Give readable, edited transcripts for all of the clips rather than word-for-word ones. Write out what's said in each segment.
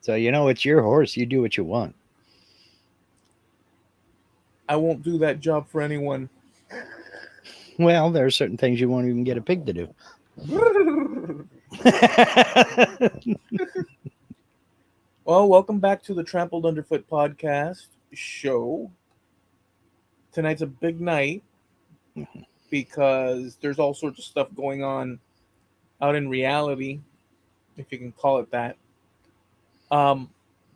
So, it's your horse. You do what you want. I won't do that job for anyone. Well, there are certain things you won't even get a pig to do. Well, welcome back to the Trampled Underfoot podcast show. Tonight's a big night because there's all sorts of stuff going on out in reality, if you can call it that. Um,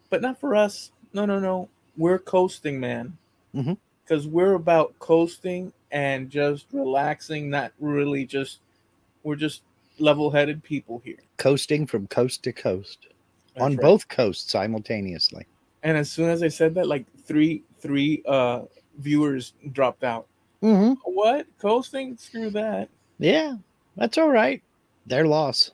but not for us. No, no, no. We're coasting, man. Hmm. Because we're about coasting and just relaxing, not really just, we're just level headed people here. Coasting from coast to coast That's on right. both coasts simultaneously. And as soon as I said that, like three viewers dropped out. Hmm. What? Coasting? Screw that. Yeah, that's all right. Their loss.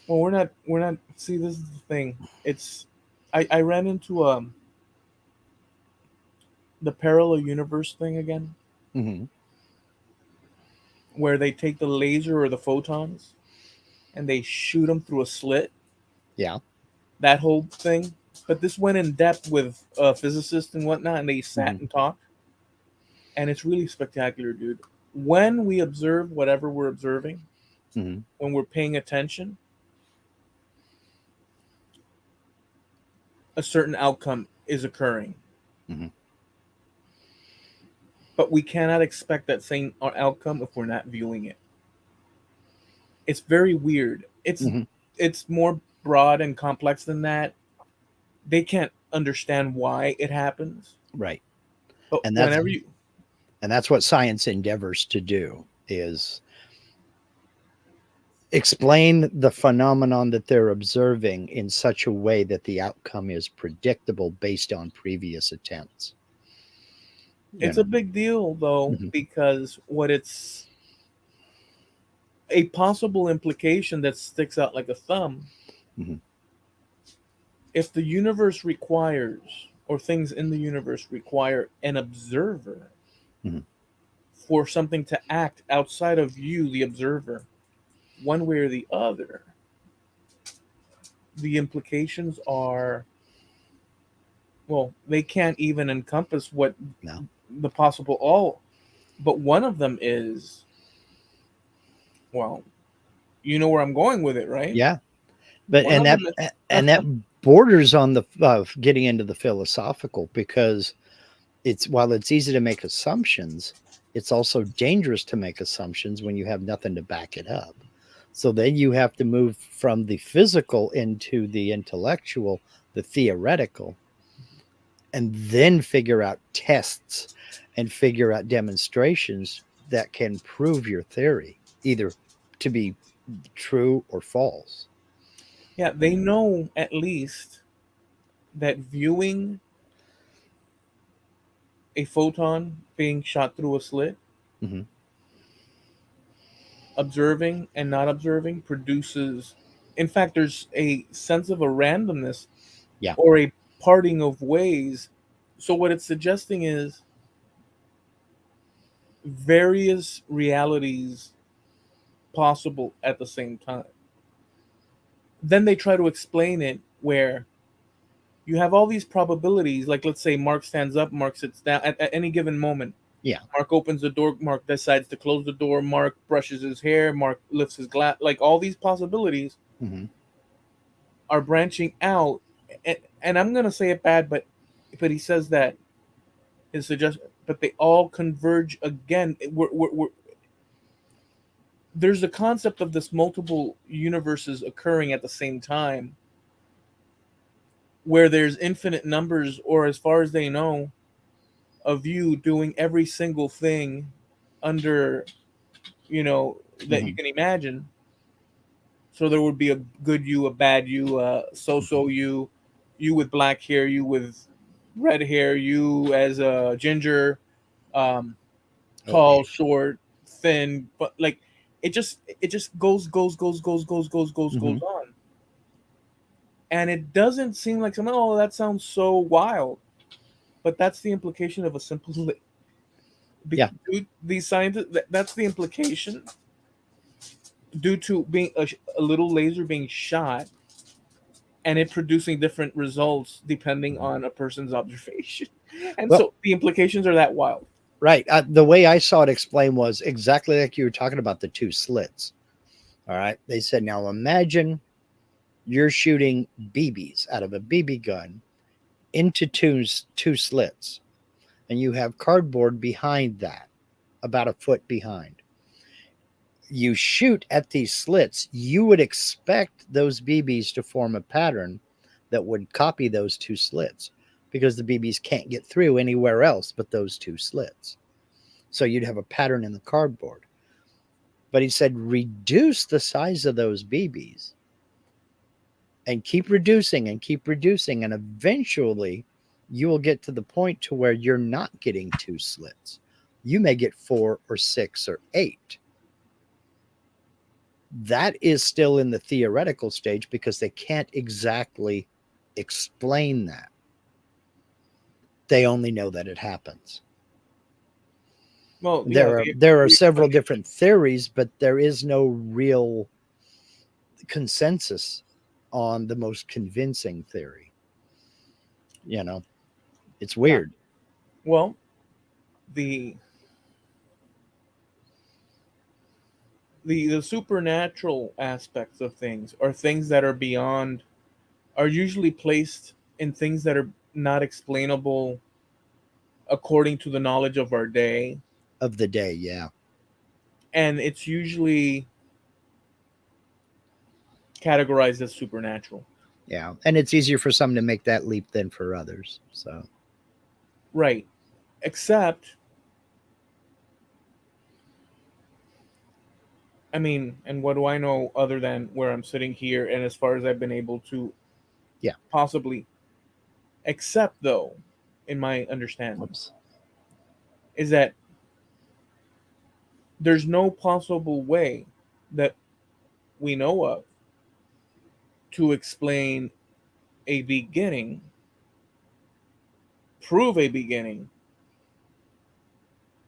Well, we're not see, this is the thing. It's I ran into the parallel universe thing again, Hmm. where they take the laser or the photons and they shoot them through a slit. Yeah. That whole thing. But this went in depth with physicists and whatnot, and they sat Hmm. and talked, and it's really spectacular, dude. When we observe whatever we're observing, Hmm. when we're paying attention, a certain outcome is occurring, Hmm. but we cannot expect that same outcome if we're not viewing it. It's very weird. Hmm. It's more broad and complex than that. They can't understand why it happens, Right. but And that's whenever you, and that's what science endeavors to do is explain the phenomenon that they're observing in such a way that the outcome is predictable based on previous attempts. You it's a know. big deal though, Hmm. because what it's a possible implication that sticks out like a thumb. Hmm. If the universe requires, or things in the universe require an observer Hmm. for something to act outside of you, the observer, one way or the other, the implications are, well, they can't even encompass what No. the possible all, but one of them is, well, you know where I'm going with it, right? Yeah. But One of them is, and that borders on the getting into the philosophical because it's while it's easy to make assumptions, it's also dangerous to make assumptions when you have nothing to back it up. So then you have to move from the physical into the intellectual, the theoretical, and then figure out tests and figure out demonstrations that can prove your theory either to be true or false. yeah, they know at least that viewing a photon being shot through a slit, Hmm. observing and not observing produces, in fact, there's a sense of a randomness Yeah. or a parting of ways. So, what it's suggesting is various realities possible at the same time. Then they try to explain it where you have all these probabilities, like let's say Mark stands up, Mark sits down at any given moment. Yeah. Mark opens the door, Mark decides to close the door, Mark brushes his hair, Mark lifts his glass. Like all these possibilities Hmm. are branching out. And I'm going to say it bad, but he says that his suggestion, but they all converge again. There's the concept of this multiple universes occurring at the same time where there's infinite numbers, or as far as they know, of you doing every single thing under, you know, that you Hmm. can imagine. So there would be a good you, a bad you, so you, you with black hair, you with red hair, you as a ginger, um, Okay. tall, short, thin, but like it just goes Hmm. on, and it doesn't seem like something. Oh, that sounds so wild, but that's the implication of a simple. Yeah. These scientists, that's the implication due to being a little laser being shot and it producing different results depending on a person's observation. And Well, so the implications are that wild. right. The way I saw it explained was exactly like you were talking about the two slits. All right. They said, now imagine you're shooting BBs out of a BB gun into two slits, and you have cardboard behind that, about a foot behind. You shoot at these slits, you would expect those BBs to form a pattern that would copy those two slits because the BBs can't get through anywhere else but those two slits. So you'd have a pattern in the cardboard. But he said, reduce the size of those BBs and keep reducing and keep reducing. And eventually you will get to the point to where you're not getting two slits. You may get 4 or 6 or 8. That is still in the theoretical stage because they can't exactly explain that. They only know that it happens. Well, yeah, There are several different theories, but there is no real consensus on the most convincing theory. You know, it's weird. well, the the supernatural aspects of things, or things that are beyond, are usually placed in things that are not explainable according to the knowledge of our day, Of the day, yeah. and it's usually categorized as supernatural. Yeah. And it's easier for some to make that leap than for others. So, Right. Except, I mean, and what do I know other than where I'm sitting here, and as far as I've been able to yeah. possibly accept, though, in my understanding, Whoops. is that there's no possible way that we know of to explain a beginning, prove a beginning.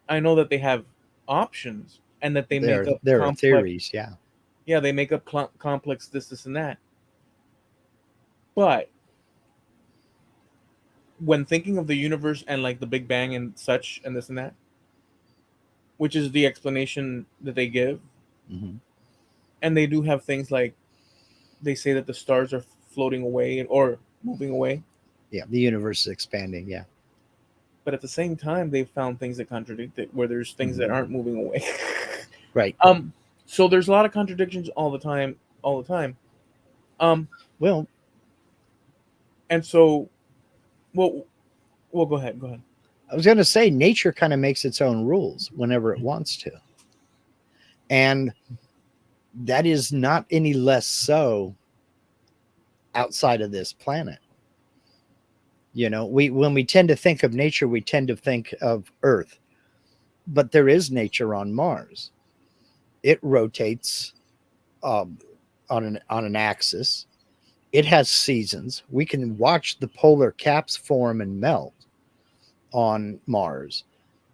I know that they have options and that they make up There are complex. theories, yeah. Yeah, they make up complex this, and that. But when thinking of the universe and like the Big Bang and such and this and that, which is the explanation that they give, Mm-hmm. and they do have things like they say that the stars are floating away or moving away, Yeah. The universe is expanding, yeah. but at the same time, they've found things that contradict it, where there's things that Mm-hmm. aren't moving away. Right. So there's a lot of contradictions all the time, all the time. Well, And so, well, go ahead, go ahead. I was going to say nature kind of makes its own rules whenever it wants to. And that is not any less so outside of this planet. You know, when we tend to think of nature, we tend to think of Earth, but there is nature on Mars. It rotates on an axis. It has seasons. We can watch the polar caps form and melt on Mars.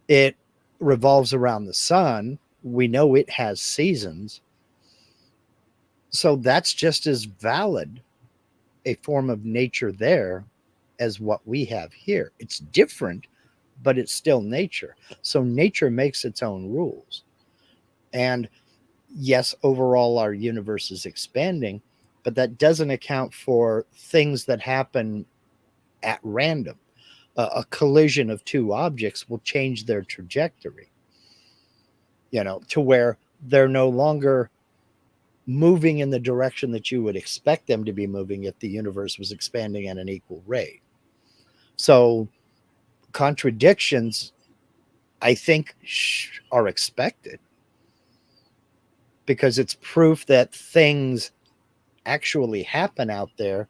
It revolves around the sun. We know it has seasons. So that's just as valid a form of nature there as what we have here. It's different, but it's still nature. So nature makes its own rules. And yes, overall, our universe is expanding, but that doesn't account for things that happen at random. A collision of two objects will change their trajectory, you know, to where they're no longer moving in the direction that you would expect them to be moving if the universe was expanding at an equal rate. So contradictions, I think, are expected because it's proof that things actually happen out there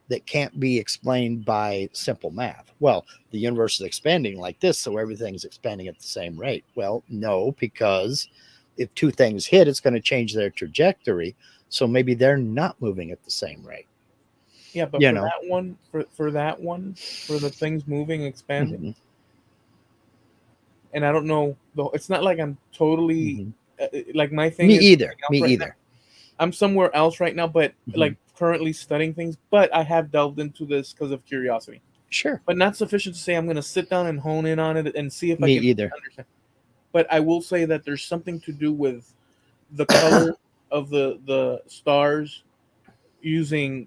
that can't be explained by simple math. Well, the universe is expanding like this, so everything's expanding at the same rate. Well, no, because if two things hit, it's going to change their trajectory. So maybe they're not moving at the same rate. Yeah, but You for know. that one, for that one, for the things moving, expanding, Mm-hmm. and I don't know, though. It's not like I'm totally Mm-hmm. like my thing Me is either. something else Me right either. now. I'm somewhere else right now, but Mm-hmm. like currently studying things, but I have delved into this because of curiosity. Sure. But not sufficient to say I'm going to sit down and hone in on it and see if I Me can either. understand. But I will say that there's something to do with the color of the stars using,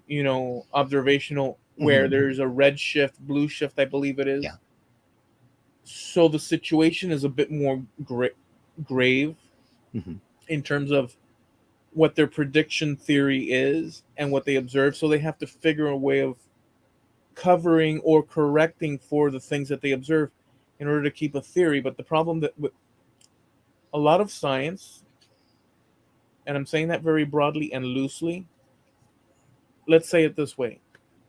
observational, where Mhm. there's a red shift, blue shift, I believe it is. Yeah. So the situation is a bit more grave Mhm. in terms of what their prediction theory is and what they observe. So they have to figure a way of covering or correcting for the things that they observe in order to keep a theory. But the problem that with a lot of science, and I'm saying that very broadly and loosely, let's say it this way: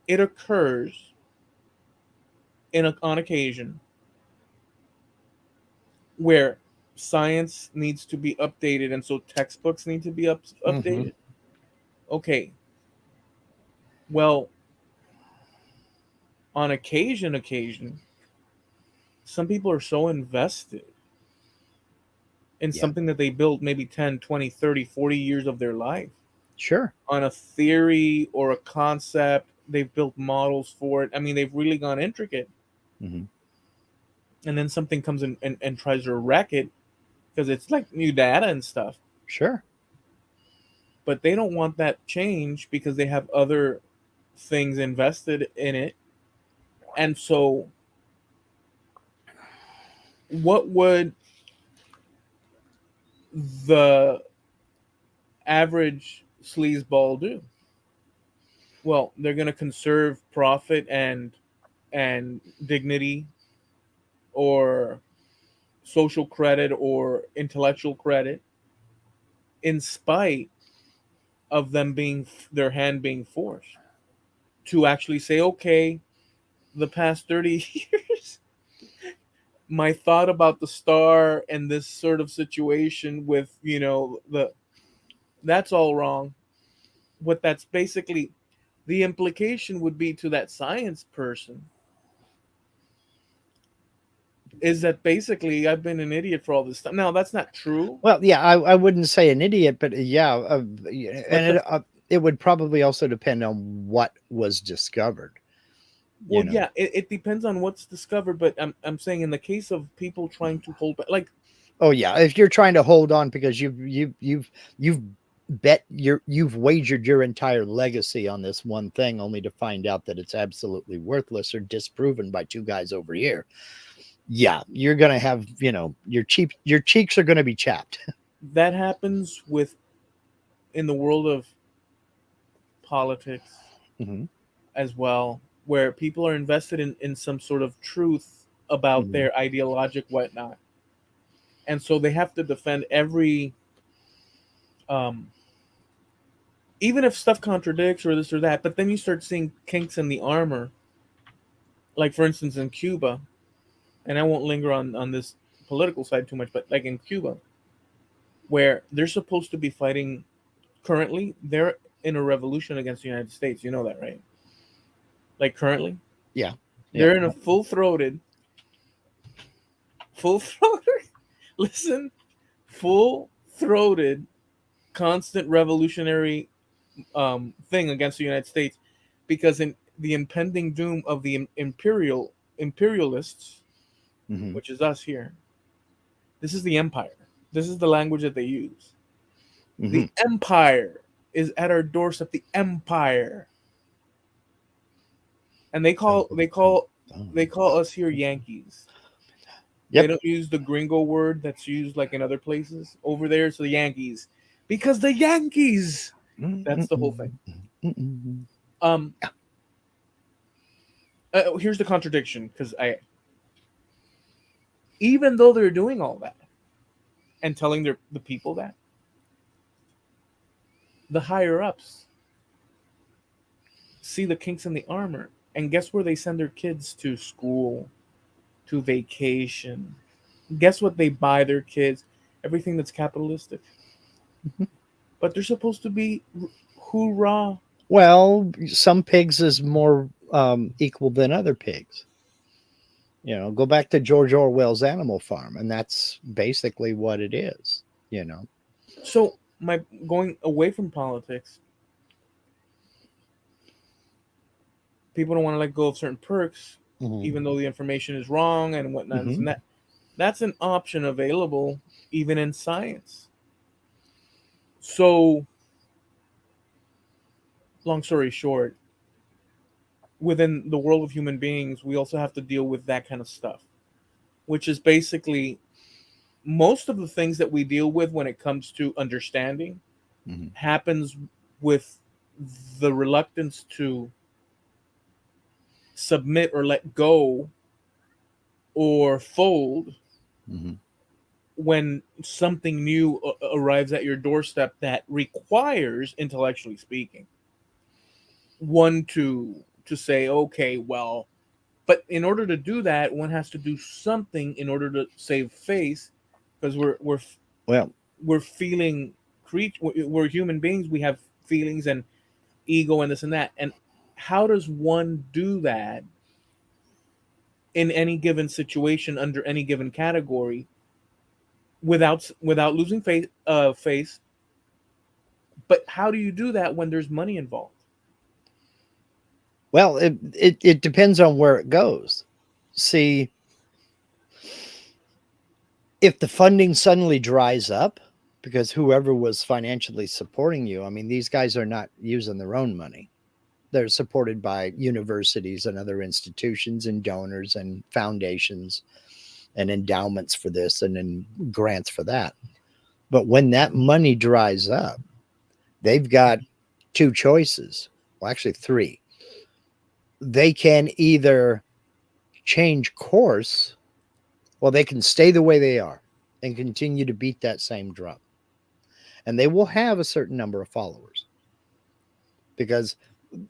it occurs on occasion where science needs to be updated, and so textbooks need to be Mhm. updated. Okay, well, on occasion, some people are so invested in Yeah. something that they built maybe 10, 20, 30, 40 years of their life Sure. on a theory or a concept. They've built models for it. I mean, they've really gone intricate. Mhm. And then something comes in and tries to wreck it because it's like new data and stuff. Sure. But they don't want that change because they have other things invested in it. And so, what would the average sleazeball do? Well, they're going to conserve profit and dignity or social credit or intellectual credit in spite of them being their hand being forced to actually say, okay, the past 30 years, my thought about the star and this sort of situation with, that's all wrong. What that's basically, the implication would be to that science person is that basically I've been an idiot for all this time. Now, that's not true, Well, yeah, I wouldn't say an idiot, but yeah, yeah, but and it would probably also depend on what was discovered. You well, know. yeah, it depends on what's discovered. But I'm saying in the case of people trying to hold back, like, Oh yeah, if you're trying to hold on because you've you've wagered your entire legacy on this one thing only to find out that it's absolutely worthless or disproven by two guys over here. Yeah, you're gonna have, your cheeks are gonna be chapped. that happens with in the world of politics Hmm. as well, where people are invested in some sort of truth about Hmm. their ideologic whatnot, and so they have to defend every, um, even if stuff contradicts or this or that. But then you start seeing kinks in the armor, like for instance in Cuba, and I won't linger on this political side too much, but like in Cuba, where they're supposed to be fighting currently, they're in a revolution against the United States. You know that, right? Like currently, Yeah, yeah. they're in a full throated, listen, full throated, constant revolutionary thing against the United States, because in the impending doom of the imperialists, Hmm. which is us here, this is the empire. This is the language that they use. Hmm. The empire is at our doorstep. The empire, and they call us here Yankees. They Yep. don't use the gringo word that's used like in other places. Over there, it's the Yankees, because the Yankees. That's the whole thing. Um, Here's the contradiction, because I, even though they're doing all that and telling the people that, the higher ups see the kinks in the armor, and guess where they send their kids to school, to vacation. Guess what they buy their kids? Everything that's capitalistic. But they're supposed to be hoorah. Well, some pigs is more equal than other pigs. Go back to George Orwell's Animal Farm, and that's basically what it is. You know. So my going away from politics, people don't want to let go of certain perks, Mhm. even though the information is wrong and whatnot. And this Mhm. and that's an option available even in science. So, long story short, within the world of human beings, we also have to deal with that kind of stuff, which is basically most of the things that we deal with when it comes to understanding Mhm. happens with the reluctance to submit or let go or fold Mhm. when something new arrives at your doorstep that requires, intellectually speaking, one to say, okay, well, but in order to do that, one has to do something in order to save face, because Well, we're feeling we're human beings. We have feelings and ego and this and that. And how does one do that in any given situation under any given category without losing face? But how do you do that when there's money involved? well, it depends on where it goes. See, if the funding suddenly dries up because whoever was financially supporting you, I mean, these guys are not using their own money. They're supported by universities and other institutions and donors and foundations and endowments for this and then grants for that. But when that money dries up, they've got two choices. Well, actually, three. They can either change course, well, they can stay the way they are and continue to beat that same drum. And they will have a certain number of followers because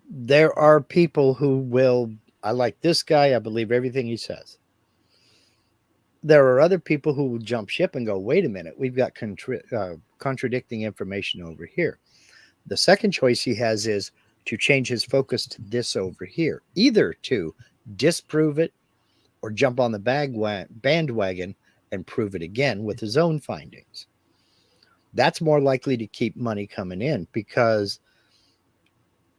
there are people who will, I like this guy, I believe everything he says. There are other people who will jump ship and go, wait a minute, we've got contradicting information over here. The second choice he has is to change his focus to this over here, either to disprove it or jump on the bandwagon and prove it again with his own findings. That's more likely to keep money coming in because,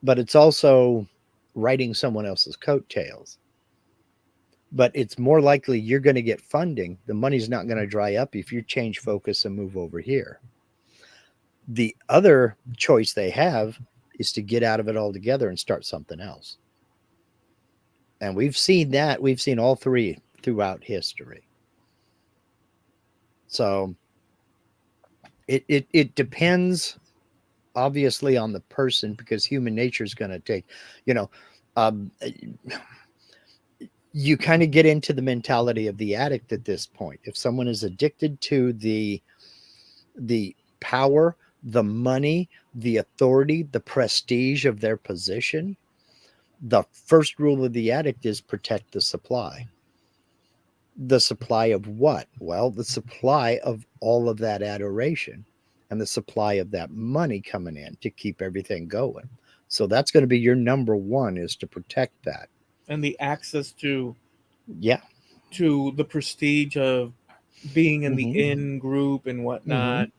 but it's also riding someone else's coattails. But it's more likely you're going to get funding. The money's not going to dry up if you change focus and move over here. The other choice they have is to get out of it altogether and start something else. And we've seen that. We've seen all three throughout history. So it depends obviously on the person because human nature is going to take, you know, um, you kind of get into the mentality of the addict at this point. If someone is addicted to the power, the money, the authority, the prestige of their position, the first rule of the addict is protect the supply. The supply of what? Well, the supply of all of that adoration and the supply of that money coming in to keep everything going. So that's going to be your number one is to protect that. And the access Yeah. to the prestige of being in the Hmm. in group and Hmm. whatnot.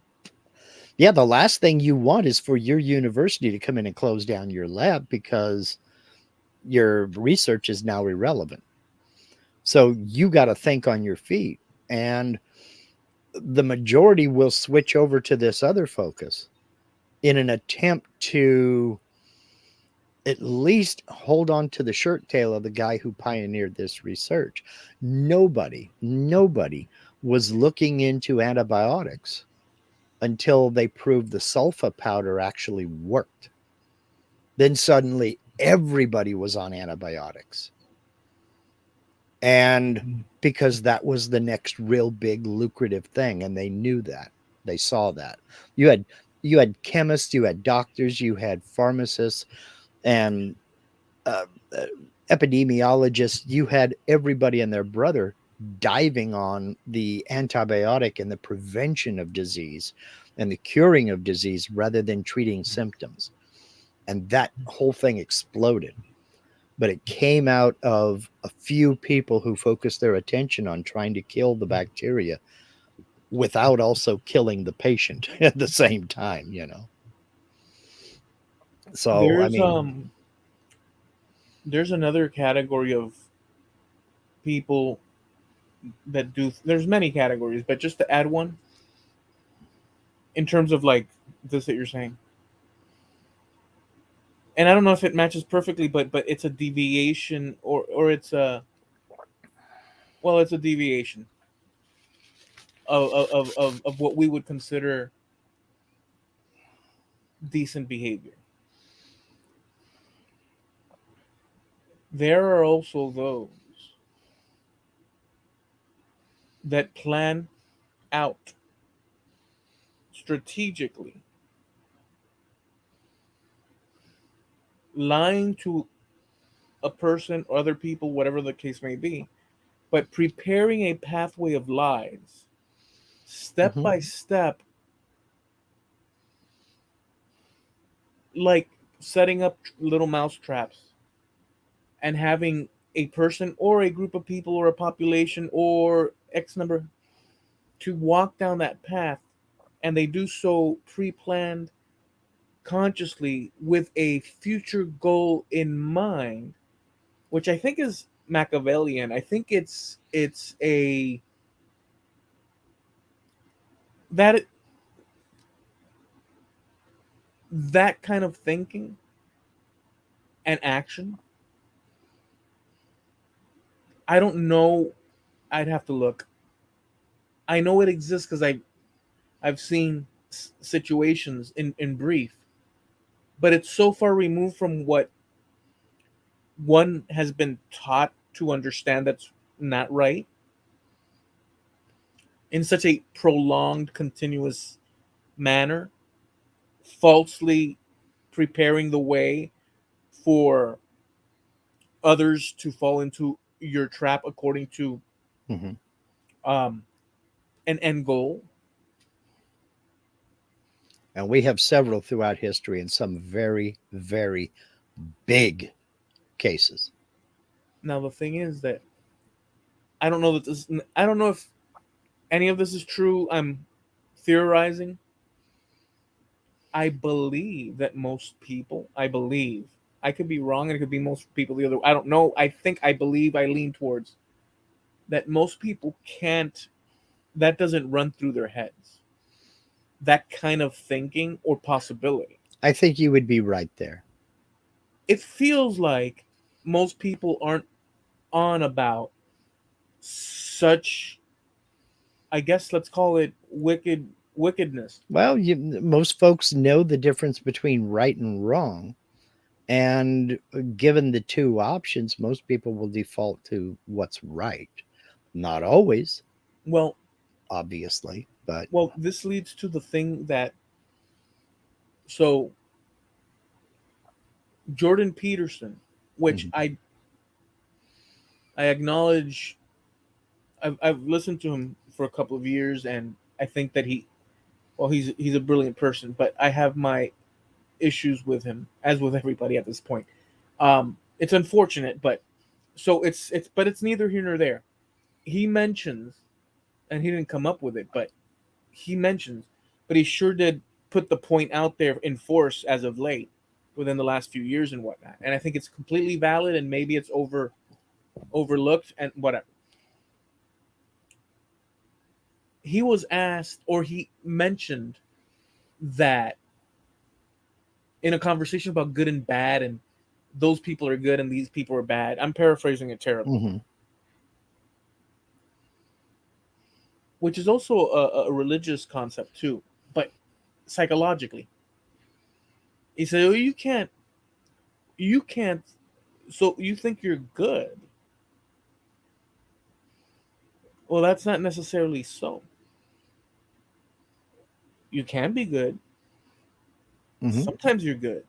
Yeah. The last thing you want is for your university to come in and close down your lab because your research is now irrelevant. So you got to think on your feet. And the majority will switch over to this other focus in an attempt to at least hold on to the shirt tail of the guy who pioneered this research. Nobody was looking into antibiotics until they proved the sulfa powder actually worked. Then suddenly everybody was on antibiotics. And because that was the next real big lucrative thing and they knew that. They saw that. You had you had chemists, you had doctors, you had pharmacists and uh, uh, epidemiologists, you had everybody and their brother diving on the antibiotic and the prevention of disease and the curing of disease rather than treating symptoms. And that whole thing exploded. But it came out of a few people who focused their attention on trying to kill the bacteria without also killing the patient at the same time. So, I There's mean, there's another category of people that do. There's many categories, but just to add one in terms of like this that you're saying, and I don't know if it matches perfectly, but it's a deviation or it's a well, it's a deviation of what we would consider decent behavior. There are also those that plan out strategically, lying to a person or other people, whatever the case may be, but preparing a pathway of lies step Hmm. by step, like setting up little mouse traps and having a person or a group of people or a population or X number to walk down that path. And they do so pre planned consciously with a future goal in mind, which I think is Machiavellian. I think it's a that that kind of thinking and action. I don't know. I'd have to look. I know it exists because I've seen situations in brief, but it's so far removed from what one has been taught to understand that's not right in such a prolonged, continuous manner, falsely preparing the way for others to fall into your trap according to Hmm. um, an end goal. And we have several throughout history and some very, very big cases. Now the thing is that I don't know that this. I don't know if any of this is true. I'm theorizing. I believe that most people. I believe I could be wrong, and it could be most people the other. I don't know. I think I believe. I lean towards that most people can't. That doesn't run through their heads. That kind of thinking or possibility. I think you would be right there. It feels like most people aren't on about such, I guess let's call it wickedness. Well, most folks know the difference between right and wrong. And given the two options, most people will default to what's right. Not always, Well, obviously, but this leads to the thing that so Jordan Peterson, which mhm, I acknowledge, I've listened to him for a couple of years, and I think that he's a brilliant person, but I have my issues with him, as with everybody at this point. It's unfortunate, but so it's neither here nor there. He mentions, and he didn't come up with it, but he mentions, but he sure did put the point out there in force as of late, within the last few years and whatnot. And I think it's completely valid, and maybe it's overlooked and whatever. He was asked, or he mentioned that in a conversation about good and bad, and those people are good and these people are bad. I'm paraphrasing it terribly, mhm. which is also a religious concept too, but psychologically. He said, "Oh, you can't. So you think you're good? Well, that's not necessarily so. You can be good. Mhm. Sometimes you're good.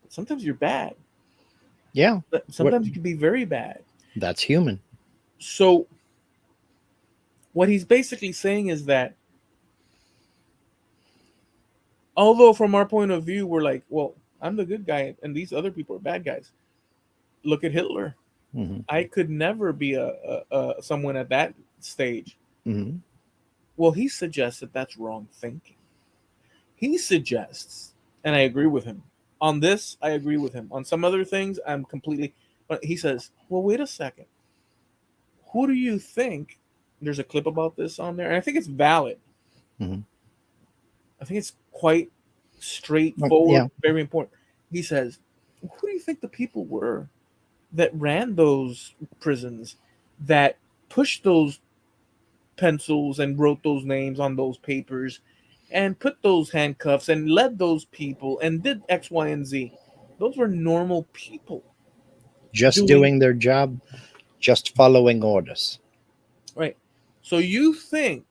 Sometimes you're bad. Yeah, But what sometimes you can be very bad." that's human. So what he's basically saying is that although from our point of view we're like, well, I'm the good guy and these other people are bad guys. Look at Hitler. Mhm. I could never be a someone at that stage. Mhm. Well, he suggests that that's wrong thinking. He suggests, and I agree with him, On this, I agree with him. On some other things, I'm completely. But he says, "Well, wait a second. Who do you think?" There's a clip about this on there, and I think it's valid. Mhm. I think it's quite Well, straightforward, yeah, very important. He says, "Who do you think the people were that ran those prisons, that pushed those pencils and wrote those names on those papers, and put those handcuffs and led those people and did X, Y, and Z? Those were normal people just doing doing their job, just following orders. right. So you think,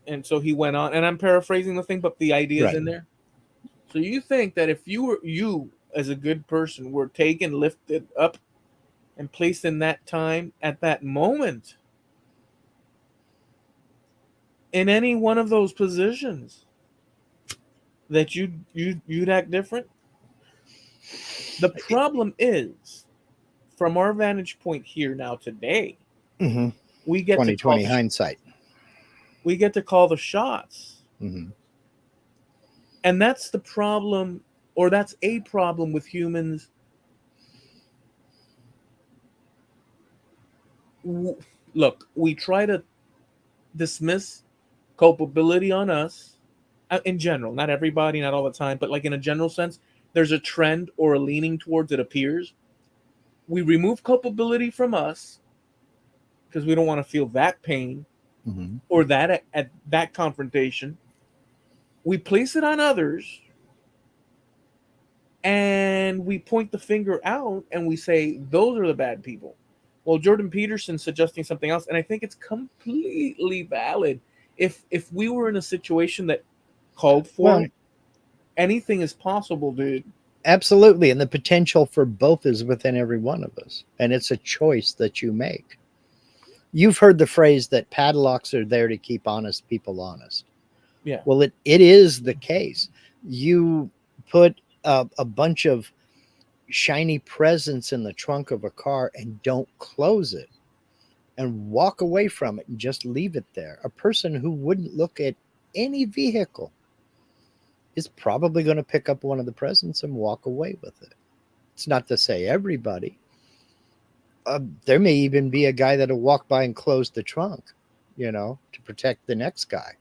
and so he went on, and I'm paraphrasing the thing, but the idea is Right. in there. So you think that if you as a good person were taken, lifted up, and placed in that time at that moment in any one of those positions, that you'd act different? The problem is, from our vantage point here now today, Hmm. we get to call 2020 hindsight. we get to call the shots, Hmm. and that's the problem, or that's a problem with humans. Look, we try to dismiss culpability on us, in general, not everybody, not all the time, but like in a general sense, there's a trend or a leaning towards, it appears. We remove culpability from us because we don't want to feel that pain Hmm. or that at that confrontation. We place it on others, and we point the finger out and we say those are the bad people. Well, Jordan Peterson's suggesting something else, and I think it's completely valid. If we were in a situation that called for Well, it, anything is possible, dude. absolutely. And the potential for both is within every one of us. And it's a choice that you make. You've heard the phrase that padlocks are there to keep honest people honest. Yeah. Well, it is the case. You put a bunch of shiny presents in the trunk of a car and don't close it and walk away from it and just leave it there. A person who wouldn't look at any vehicle is probably going to pick up one of the presents and walk away with it. It's not to say everybody. There may even be a guy that'll walk by and close the trunk, to protect the next guy.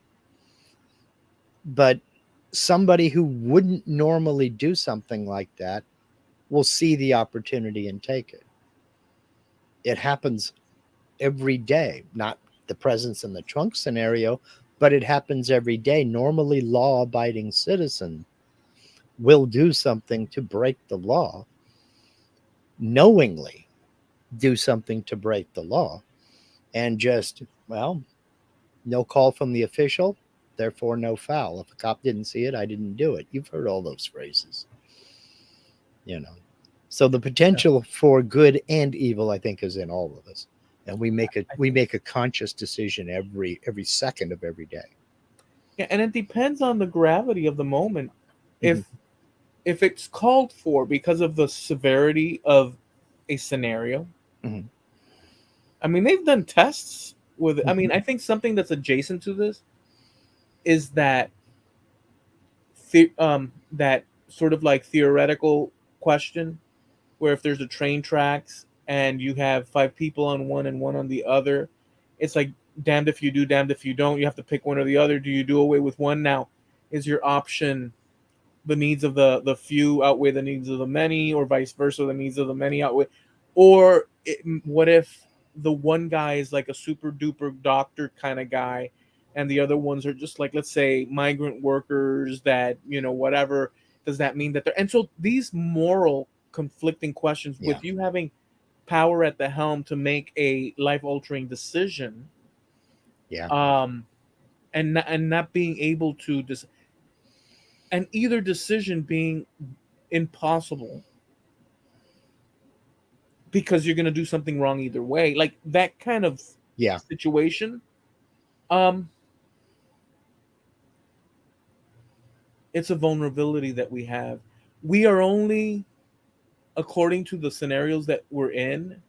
But somebody who wouldn't normally do something like that will see the opportunity and take it. It happens every day, not the presence in the trunk scenario, but it happens every day. Normally, law abiding citizen will do something to break the law, knowingly do something to break the law, and just, well, no call from the official, therefore no foul. If a cop didn't see it, I didn't do it. You've heard all those phrases, you know. So the Yeah, potential for good and evil, I think, is in all of us, and we make a I we think. make a conscious decision every second of every day. Yeah, and it depends on the gravity of the moment. Mm-hmm. If it's called for because of the severity of a scenario, Mm-hmm. I mean, they've done tests with. I Mm-hmm. mean, I think something that's adjacent to this is that that sort of like theoretical question where if there's a train tracks and you have five people on one and one on the other, it's like damned if you do, damned if you don't. You have to pick one or the other. Do you do away with one now? Is your option the needs of the few outweigh the needs of the many, or vice versa, the needs of the many outweigh? Or what if the one guy is like a super duper doctor kind of guy, and the other ones are just like, let's say, migrant workers that, whatever. Does that mean that they're, and so these moral conflicting questions Yeah. with you having power at the helm to make a life altering decision, Yeah. um and not being able to and either decision being impossible because you're going to do something wrong either way, like that kind of Yeah. situation. um it's a vulnerability that we have. We are only, according to the scenarios that we're in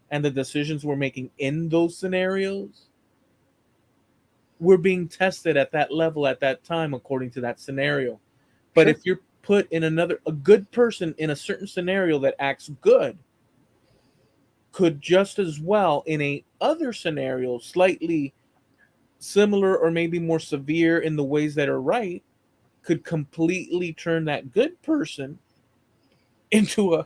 and the decisions we're making in those scenarios, we're being tested at that level at that time according to that scenario. But Sure. if you're put in a good person in a certain scenario that acts good could just as well in a other scenario, slightly similar or maybe more severe in the ways that are right, could completely turn that good person into a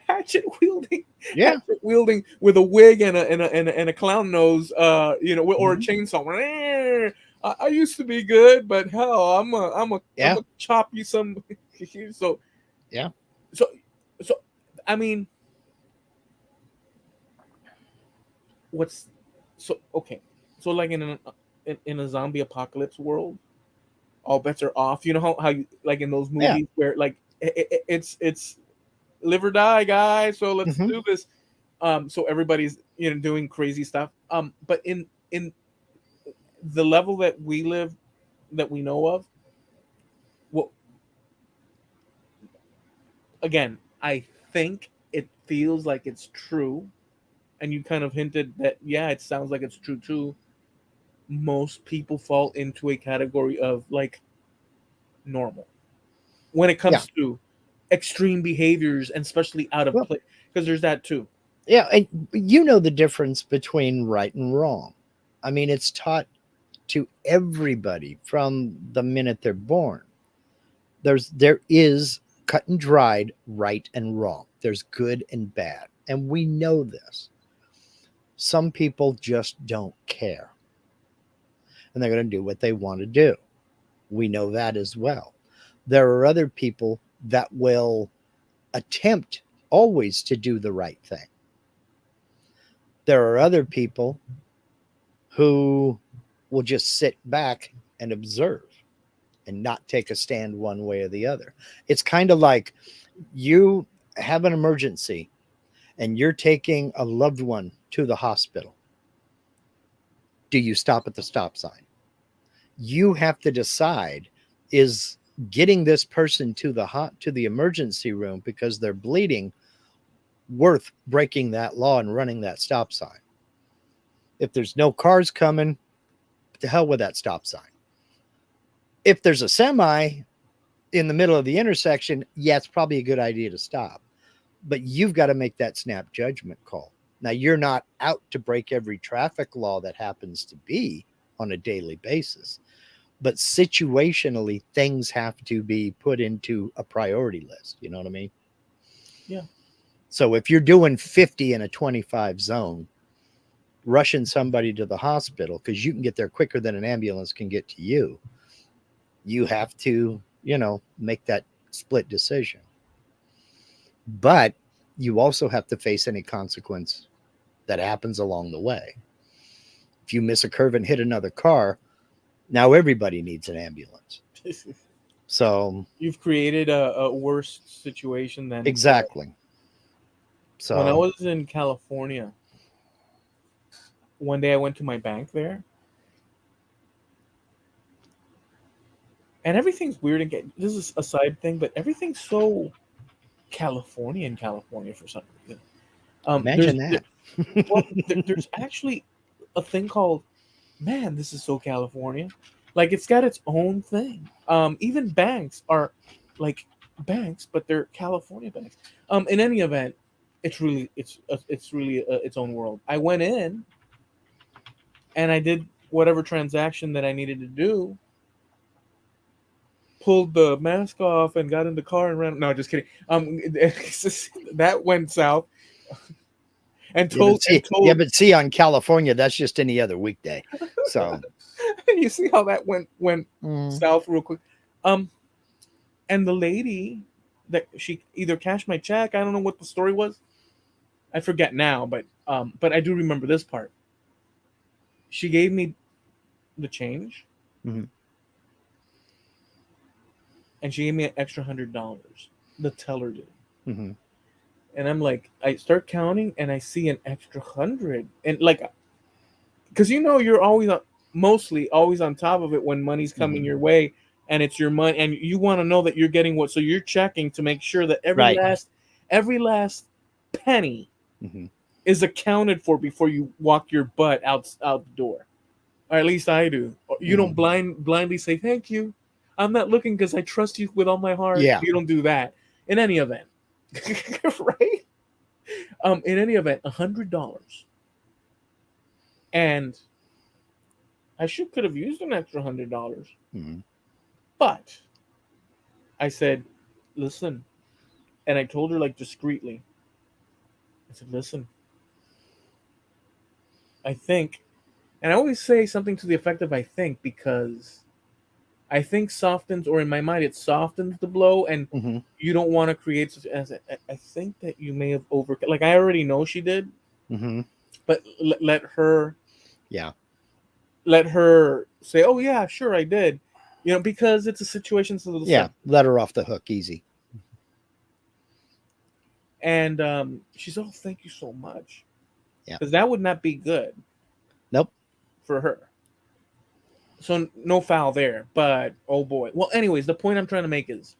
hatchet wielding Yeah. with a wig and a clown nose, or a Mhm. chainsaw. I used to be good, but hell, I'm Yeah. a chop you some. so Yeah. so so I mean, what's so okay? So like in a zombie apocalypse world, all bets are off. You know how you like in those Yeah. movies where like it's live or die, guys. So let's Mhm. do this. So everybody's doing crazy stuff. But in the level that we live, that we know of, well, again, I think it feels like it's true, and you kind of hinted that yeah, it sounds like it's true too. Most people fall into a category of like normal when it Yeah. comes to extreme behaviors and especially out of Well, place, because there's that too. yeah, and you know the difference between right and wrong. I mean, it's taught to everybody from the minute they're born. There is cut and dried right and wrong. There's good and bad, and we know this. Some people just don't care, and they're going to do what they want to do. We know that as well. There are other people that will attempt always to do the right thing. There are other people who will just sit back and observe and not take a stand one way or the other. It's kind of like you have an emergency and you're taking a loved one to the hospital. Do you stop at the stop sign? You have to decide, is getting this person to the emergency room because they're bleeding worth breaking that law and running that stop sign? If there's no cars coming, to hell with that stop sign. If there's a semi in the middle of the intersection, yeah, it's probably a good idea to stop. But you've got to make that snap judgment call. Now, you're not out to break every traffic law that happens to be on a daily basis, but situationally, things have to be put into a priority list. You know what I mean? Yeah. So if you're doing 50 in a 25 zone, rushing somebody to the hospital because you can get there quicker than an ambulance can get to you, you have to, make that split decision. But you also have to face any consequence that happens along the way. If you miss a curve and hit another car, now everybody needs an ambulance. So, You've created a worse situation than it's exactly. when I So, was in California. One day I went to my bank there, and everything's weird. And this is a side thing, but everything's so California in California for some reason. imagine that. There's actually a thing called, man, this is so California. Like it's got its own thing. Even banks are like banks, but they're California banks. In any event, it's really its own world. I went in and I did whatever transaction that I needed to do, pulled the mask off and got in the car and ran. No, just kidding. That went south and Yeah, but told. on California, that's just any other weekday. So, You see how that went mm, south real quick. Um, and the lady that she either cashed my check. I don't know what the story was. I forget now, but I do remember this part. She gave me the change, mhm. and she gave me an extra $100. The teller did. Mhm. And I'm like, I start counting, and I see an extra 100, and like, because you're always mostly always on top of it when money's coming Mhm. your way, and it's your money, and you want to know that you're getting what. So you're checking to make sure that Right. every last penny Mhm. is accounted for before you walk your butt out the door. Or at least I do. You don't Mhm. blindly say thank you. I'm not looking because I trust you with all my heart. Yeah. You don't do that. In any event, right? In any event, $100, and I should could have used an extra $100, Mm-hmm. but I said, listen, and I told her like discreetly. I said, listen, I think, and I always say something to the effect of I think because I think softens, or in my mind, it softens the blow, and Mm-hmm. you don't want to create such as I think that you may have over, like I already know she did, Mm-hmm. but Yeah. let her say, oh yeah, sure I did, because it's a situation so little Yeah. sensitive. Let her off the hook easy. And she's, oh, thank you so much, Yeah. because that would not be good Nope. for her. So no foul there, but oh boy. Well, anyways, the point I'm trying to make is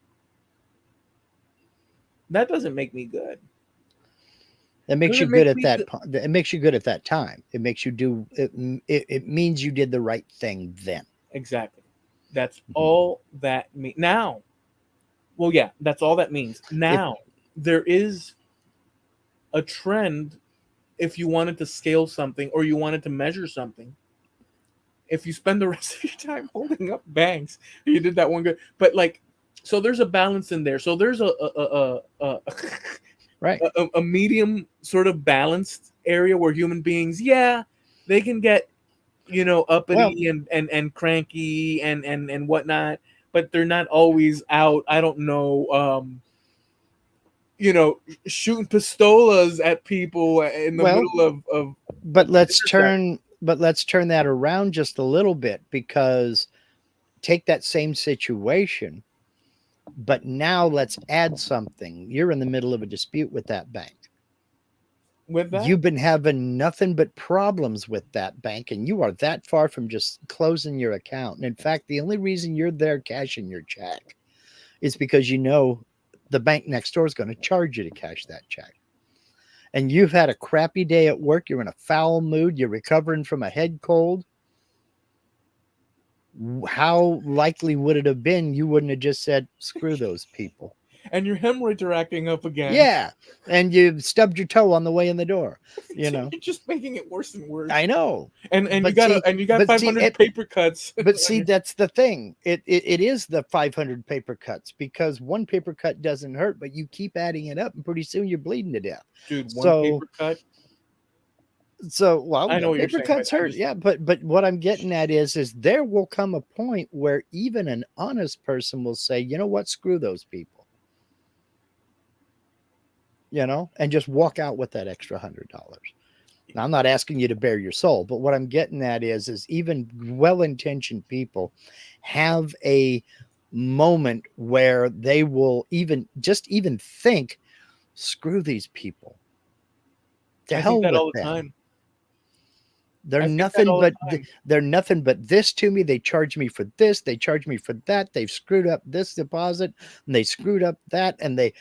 that doesn't make me good. It makes you Doesn't good make at me that. good. It makes you good at that time. It makes you do. It means you did the right thing then. Exactly. That's Mhm. all that means. Now, well, yeah, that's all that means. If Now, there is a trend if you wanted to scale something or you wanted to measure something. If you spend the rest of your time holding up banks, you did that one good. But like, so there's a balance in there. So there's right. a medium sort of balanced area where human beings, yeah, they can get Well, uppity and cranky and whatnot, but they're not always out. I don't know, shooting pistolas at people in the well, middle of but an let's intersection. turn. But let's turn that around just a little bit because take that same situation, but now let's add something. You're in the middle of a dispute with that bank. With that, You've been having nothing but problems with that bank, and you are that far from just closing your account. And in fact, the only reason you're there cashing your check is because you know the bank next door is going to charge you to cash that check. And you've had a crappy day at work, you're in a foul mood, you're recovering from a head cold. How likely would it have been you wouldn't have just said, screw those people? and your hemorrhoids are acting up again. Yeah. And you stubbed your toe on the way in the door, you know. You're just making it worse and worse. I know. And you But got see, and you got but see, 500 paper cuts. but see, that's the thing. It is the 500 paper cuts because one paper cut doesn't hurt, but you keep adding it up, and pretty soon you're bleeding to death. Dude, one So, paper cut. well, I know yeah, what you're paper saying, but cuts I'm hurt, just yeah. But what I'm getting at is there will come a point where even an honest person will say, you know what, screw those people, and just walk out with that extra $100. Now, I'm not asking you to bare your soul, but what I'm getting at is even well-intentioned people have a moment where they will even think, screw these people. To I think hell that with all the them. time. They're I think that nothing all the but time. they're nothing but this to me. They charge me for this, they charge me for that. They've screwed up this deposit and they screwed up that, and they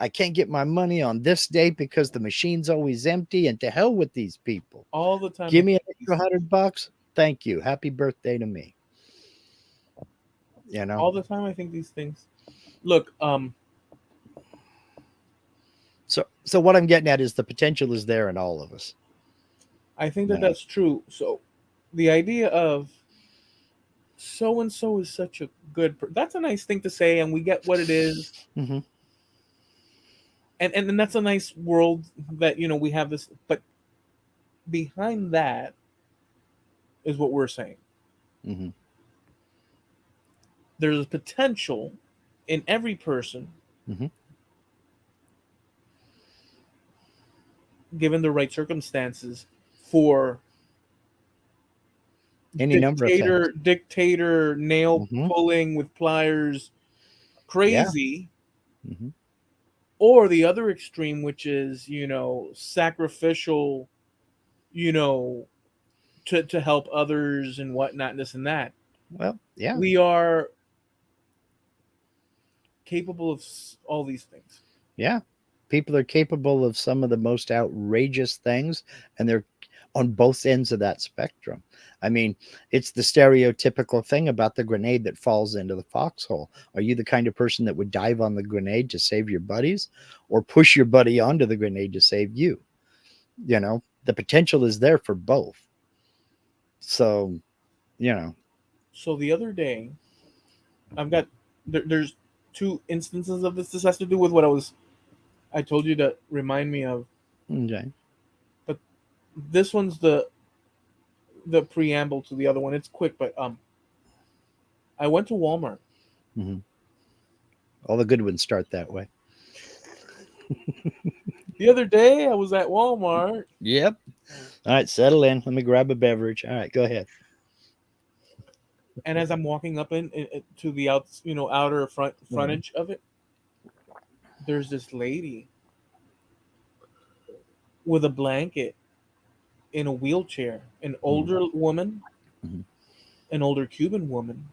I can't get my money on this day because the machine's always empty. And to hell with these people. All the time I Give me an think these extra things. $100. Thank you. Happy birthday to me. All the time I think these things. Look, So what I'm getting at is the potential is there in all of us. I think You that know. that's true. So the idea of so and so is such a that's a nice thing to say, and we get what it is. Mm-hmm. And that's a nice world that we have this, but behind that is what we're saying. Mm-hmm. There's a potential in every person, Mm-hmm. given the right circumstances, for Any number of things. dictator nail Mm-hmm. pulling with pliers Yeah. crazy, Mm-hmm. or the other extreme, which is sacrificial, you know to help others and whatnot, and this and that. Well, yeah. We are capable of all these things. Yeah. People are capable of some of the most outrageous things, and they're on both ends of that spectrum. I mean, it's the stereotypical thing about the grenade that falls into the foxhole. Are you the kind of person that would dive on the grenade to save your buddies, or push your buddy onto the grenade to save you? You know, the potential is there for both. So, you know. So the other day, I've got there's two instances of this. This has to do with what I told you to remind me of. Okay. But this one's the preamble to the other one. It's quick, but I went to Walmart. Mm-hmm. All the good ones start that way. The other day, I was at Walmart. Yep. All right, settle in. Let me grab a beverage. All right, go ahead. And as I'm walking up to the outer frontage of it, there's this lady with a blanket in a wheelchair, an older woman, Mhm. an older Cuban woman,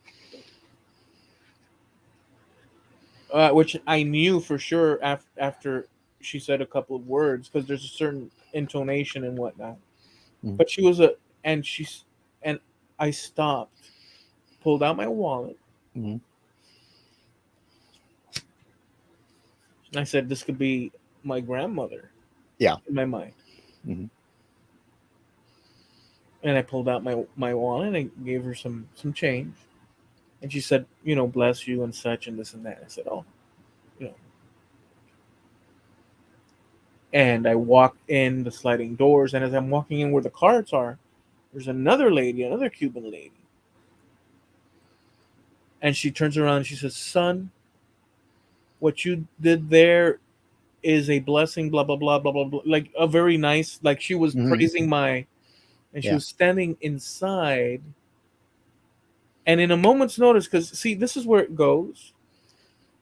which I knew for sure after she said a couple of words, because there's a certain intonation and whatnot. Mhm. But and I stopped, pulled out my wallet, Mhm. and I said, "This could be my grandmother." Yeah. In my mind. Mhm. And I pulled out my wallet and I gave her some change, and she said, "Bless you," and such and this and that. I said, "Oh, you know." And I walked in the sliding doors, and as I'm walking in where the carts are, there's another lady, another Cuban lady, and she turns around and she says, "Son, what you did there is a blessing." Blah blah blah blah blah blah. Like a very nice, like she was Mhm. praising and she Yeah. was standing inside. And in a moment's notice, because see, this is where it goes.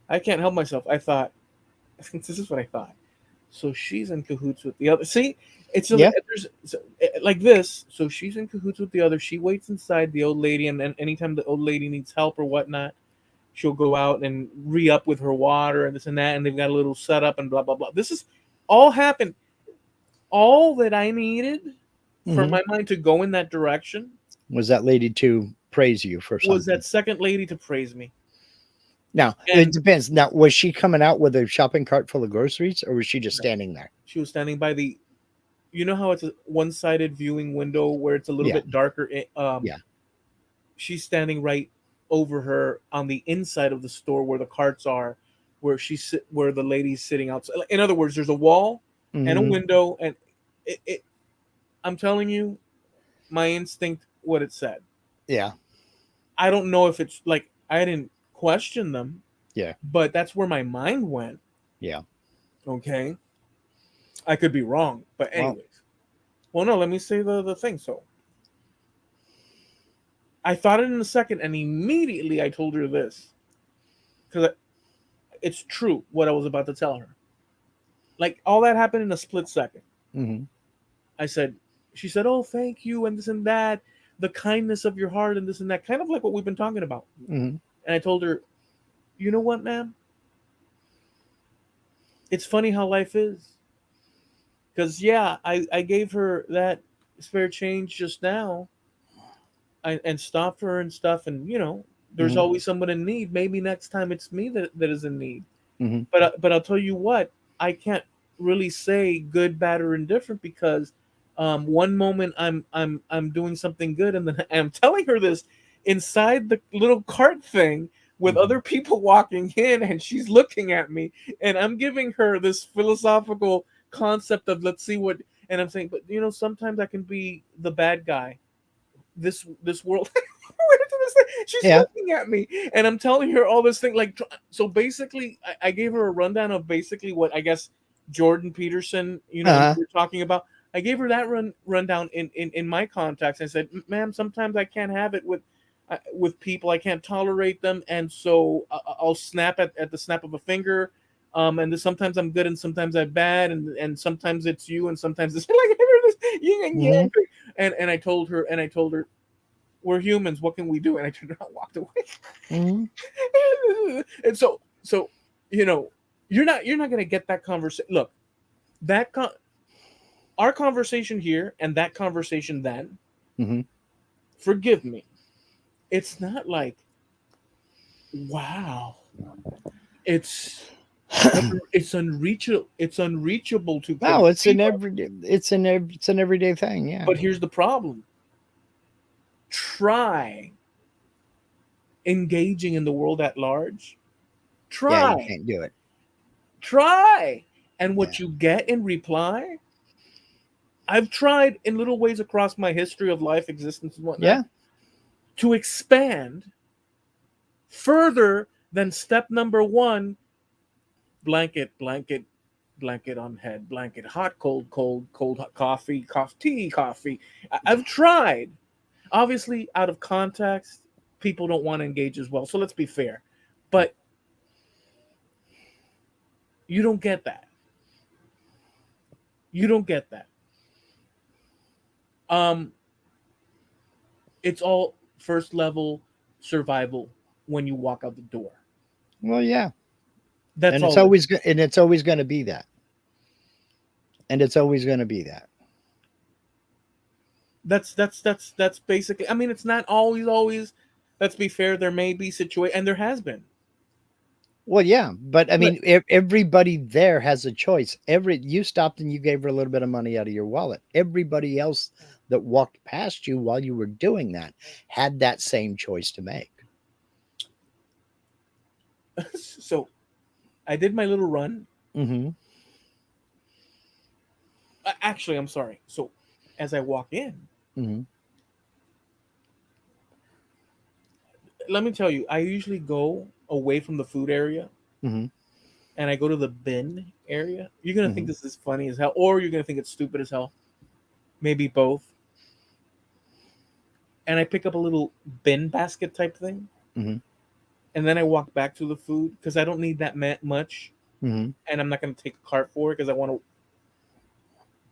I can't help myself. I thought, this is what I thought. So she's in cahoots with the other. See, it's Yeah. like this. So she's in cahoots with the other. She waits inside the old lady, and then anytime the old lady needs help or whatnot, she'll go out and re-up with her water and this and that, and they've got a little setup and blah blah blah. This is all happened. All that I needed for Mhm. my mind to go in that direction Was that lady to praise you for was something? that second lady to praise me. Now, it And depends. Now, was she coming out with a shopping cart full of groceries, or was she just standing there? she was standing by the, how it's a one-sided viewing window where it's a little Yeah. bit darker. Yeah. She's standing right over her on the inside of the store where the carts are, where the lady's sitting outside. In other words, there's a wall and a Mhm. window, and it I'm telling you, my instinct, what it said. Yeah. I don't know if it's like I didn't question them, Yeah. but that's where my mind went. Yeah. Okay, I could be wrong, but Well, anyways. Well, no, let me say the thing. So I thought it in a second, and immediately I told her this because it's true what I was about to tell her. Like all that happened in a split second. mhm. I said, she said, "Oh, thank you," and this and that, the kindness of your heart, and this and that, kind of like what we've been talking about. Mhm. And I told her, "You know what, ma'am? It's funny how life is. Because yeah, I gave her that spare change just now, and stopped her and stuff, and there's Mhm. always someone in need. Maybe next time it's me that is in need." Mhm. But I'll tell you what, I can't really say good, bad, or indifferent because one moment I'm doing something good, and then I'm telling her this inside the little cart thing with Mhm. other people walking in, and she's looking at me, and I'm giving her this philosophical concept of let's see what, and I'm saying, but sometimes I can be the bad guy. This world. She's Yeah. looking at me, and I'm telling her all this thing. Like, so basically, I gave her a rundown of basically what I guess Jordan Peterson, you Uh-huh. were talking about. I gave her that rundown in my contacts. I said, "Ma'am, sometimes I can't have it with people. I can't tolerate them, and so I'll snap at the snap of a finger. And sometimes I'm good, and sometimes I'm bad, and sometimes it's you, and sometimes it's like I gave her this yin and yang Mhm. thing. And I told her, we're humans. What can we do?" And I turned around and walked away. Mhm. And so you know, you're not gonna get that conversation. Look, that con- Our conversation here and that conversation then, Hmm. forgive me, it's not like, wow, it's it's unreachable to No, it's an conceive of. every it's an everyday thing. Yeah. But here's the problem: try engaging in the world at large. Yeah, you Try, can't do it. try, and Yeah. what you get in reply. I've tried in little ways across my history of life, existence, and whatnot Yeah. to expand further than step number one: blanket, blanket, blanket on head, blanket, hot, cold, cold, cold, hot, coffee, coffee, tea, coffee. I've tried. Obviously, out of context, people don't want to engage as well. So let's be fair. But you don't get that. You don't get that. Um, it's all first level survival when you walk out the door. Well, yeah. That's And it's all it. always and it's always going to be that. And it's always going to be that. That's basically. I mean, it's not always. Let's be fair. There may be situation, and there has been. Well, yeah, but I But mean, everybody there has a choice. Every you stopped and you gave her a little bit of money out of your wallet. Everybody else that walked past you while you were doing that had that same choice to make. so I did my little run. Hmm. Actually, I'm sorry. So as I walk in, Hmm. let me tell you, I usually go away from the food area Hmm. and I go to the bin area. You're gonna think Hmm. this is funny as hell, or you're gonna think it's stupid as hell. Maybe both. And I pick up a little bin basket type thing, Hmm. and then I walk back to the food because I don't need that much, Hmm. and I'm not gonna take a cart for it because I want to.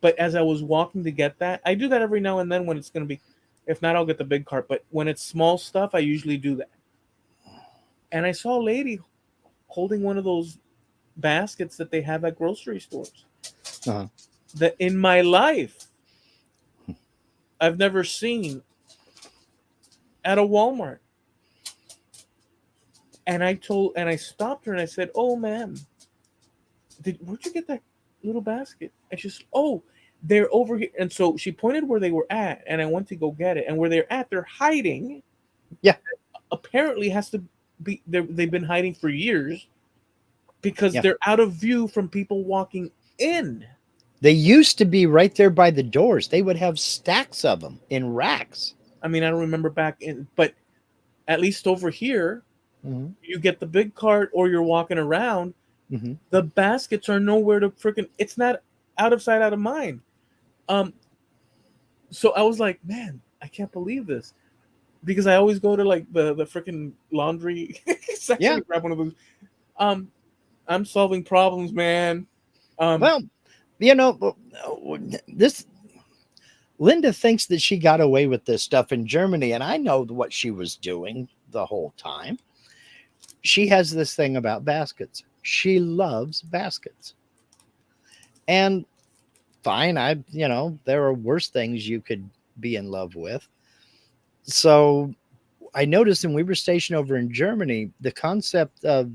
But as I was walking to get that, I do that every now and then when it's gonna be. If not, I'll get the big cart. But when it's small stuff, I usually do that. And I saw a lady holding one of those baskets that they have at grocery stores. Uh-huh. That in my life I've never seen at a Walmart. And I stopped her and I said, "Oh, ma'am, where'd you get that little basket?" And she's, "Oh, they're over here." And so she pointed where they were at, and I went to go get it. And where they're at, they're hiding. Yeah, Apparently, has to be they've been hiding for years because yeah. they're out of view from people walking in. They used to be right there by the doors. They would have stacks of them in racks. I mean, I don't remember back in, but at least over here, Hmm. you get the big cart or you're walking around. Hmm. The baskets are nowhere to freaking. It's not out of sight, out of mind. Um, so I was like, man, I can't believe this because I always go to like the freaking laundry section Yeah. to grab one of those. Um, I'm solving problems, man. Um, Well, this Linda thinks that she got away with this stuff in Germany, and I know what she was doing the whole time. She has this thing about baskets. She loves baskets. And fine, there are worse things you could be in love with. So I noticed when we were stationed over in Germany, the concept of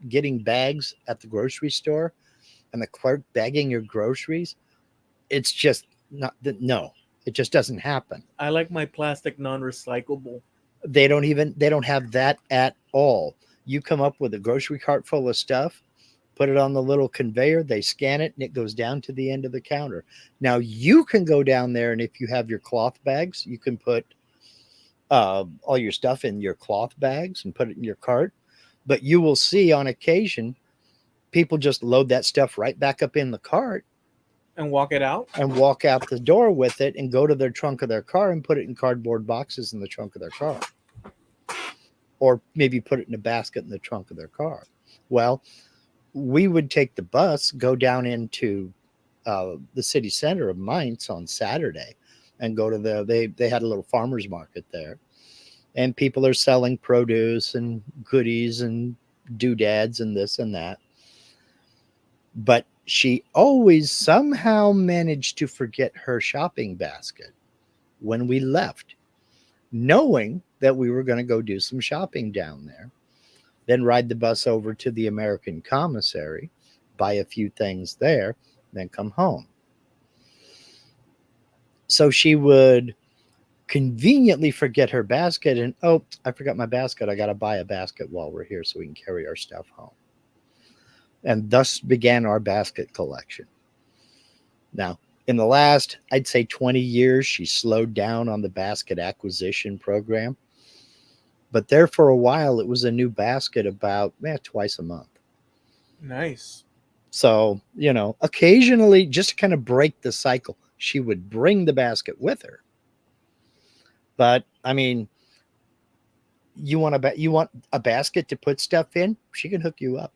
getting bags at the grocery store and the clerk bagging your groceries, it's just not, no, it just doesn't happen. I like my plastic non-recyclable. They don't have that at all. You come up with a grocery cart full of stuff, put it on the little conveyor, they scan it, and it goes down to the end of the counter. Now you can go down there, and if you have your cloth bags, you can put all your stuff in your cloth bags and put it in your cart. But you will see on occasion people just load that stuff right back up in the cart And walk it out. and walk out the door with it and go to their trunk of their car and put it in cardboard boxes in the trunk of their car, or maybe put it in a basket in the trunk of their car. Well, we would take the bus, go down into the city center of Mainz on Saturday, and go to they had a little farmers market there, and people are selling produce and goodies and doodads and this and that. But she always somehow managed to forget her shopping basket when we left, knowing that we were going to go do some shopping down there, then ride the bus over to the American commissary, buy a few things there, then come home. So she would conveniently forget her basket and, oh, I forgot my basket. I got to buy a basket while we're here so we can carry our stuff home. And thus began our basket collection. Now, in the last, I'd say 20 years, she slowed down on the basket acquisition program. But there for a while, it was a new basket about twice a month. Nice. So, occasionally, just to kind of break the cycle, she would bring the basket with her. But I mean, you want a basket to put stuff in? She can hook you up.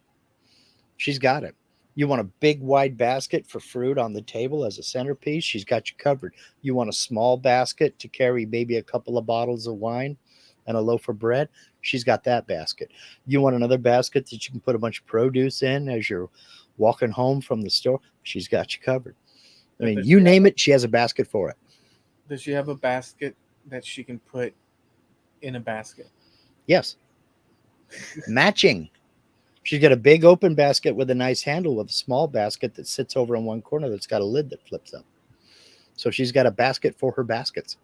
She's got it. You want a big wide basket for fruit on the table as a centerpiece? She's got you covered. You want a small basket to carry maybe a couple of bottles of wine and a loaf of bread? She's got that basket. You want another basket that you can put a bunch of produce in as you're walking home from the store? She's got you covered. I mean, you name it, she has a basket for it. Does she have a basket that she can put in a basket? Yes. Matching. She's got a big open basket with a nice handle with a small basket that sits over in one corner that's got a lid that flips up. So she's got a basket for her baskets.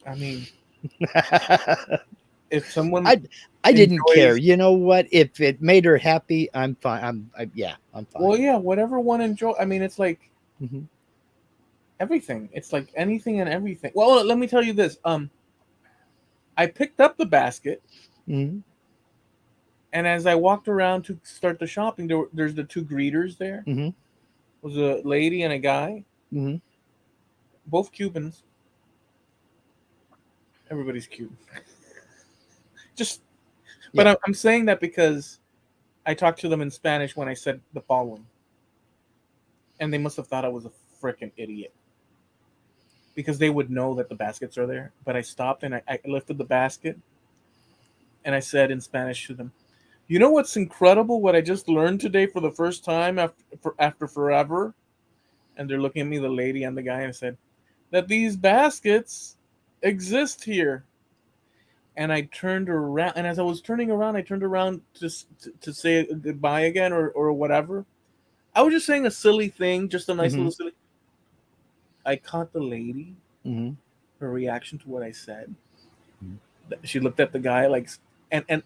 I mean, if someone I didn't care. You know what? If it made her happy, I'm fine. I'm fine. Well, yeah, whatever one enjoy. I mean, it's like everything. It's like anything and everything. Well, let me tell you this. I picked up the basket. Mm-hmm. And as I walked around to start the shopping, there's the two greeters there. Mm-hmm. It was a lady and a guy, both Cubans. Everybody's Cuban. But I'm saying that because I talked to them in Spanish when I said the following, and they must have thought I was a freaking idiot because they would know that the baskets are there. But I stopped and I lifted the basket, and I said in Spanish to them, "You know what's incredible? What I just learned today for the first time after forever?" And they're looking at me, the lady and the guy, and I said, "That these baskets exist here." And I turned around, and as I was turning around, I turned around to say goodbye again or whatever. I was just saying a silly thing, just a nice little silly. I caught the lady, her reaction to what I said. She looked at the guy like, and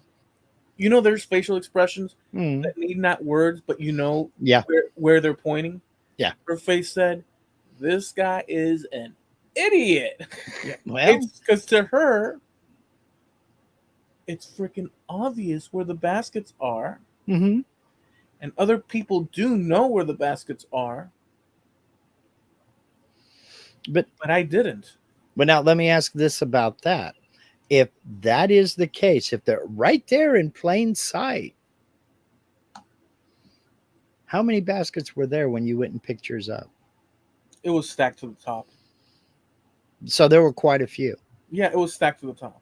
there's facial expressions that need not words, but where they're pointing. Yeah. Her face said, "This guy is an idiot." Yeah. Well, because to her, it's freaking obvious where the baskets are. And other people do know where the baskets are. But I didn't. But now let me ask this about that. If that is the case, if they're right there in plain sight, how many baskets were there when you went and picked yours up? It was stacked to the top. So there were quite a few. Yeah, it was stacked to the top.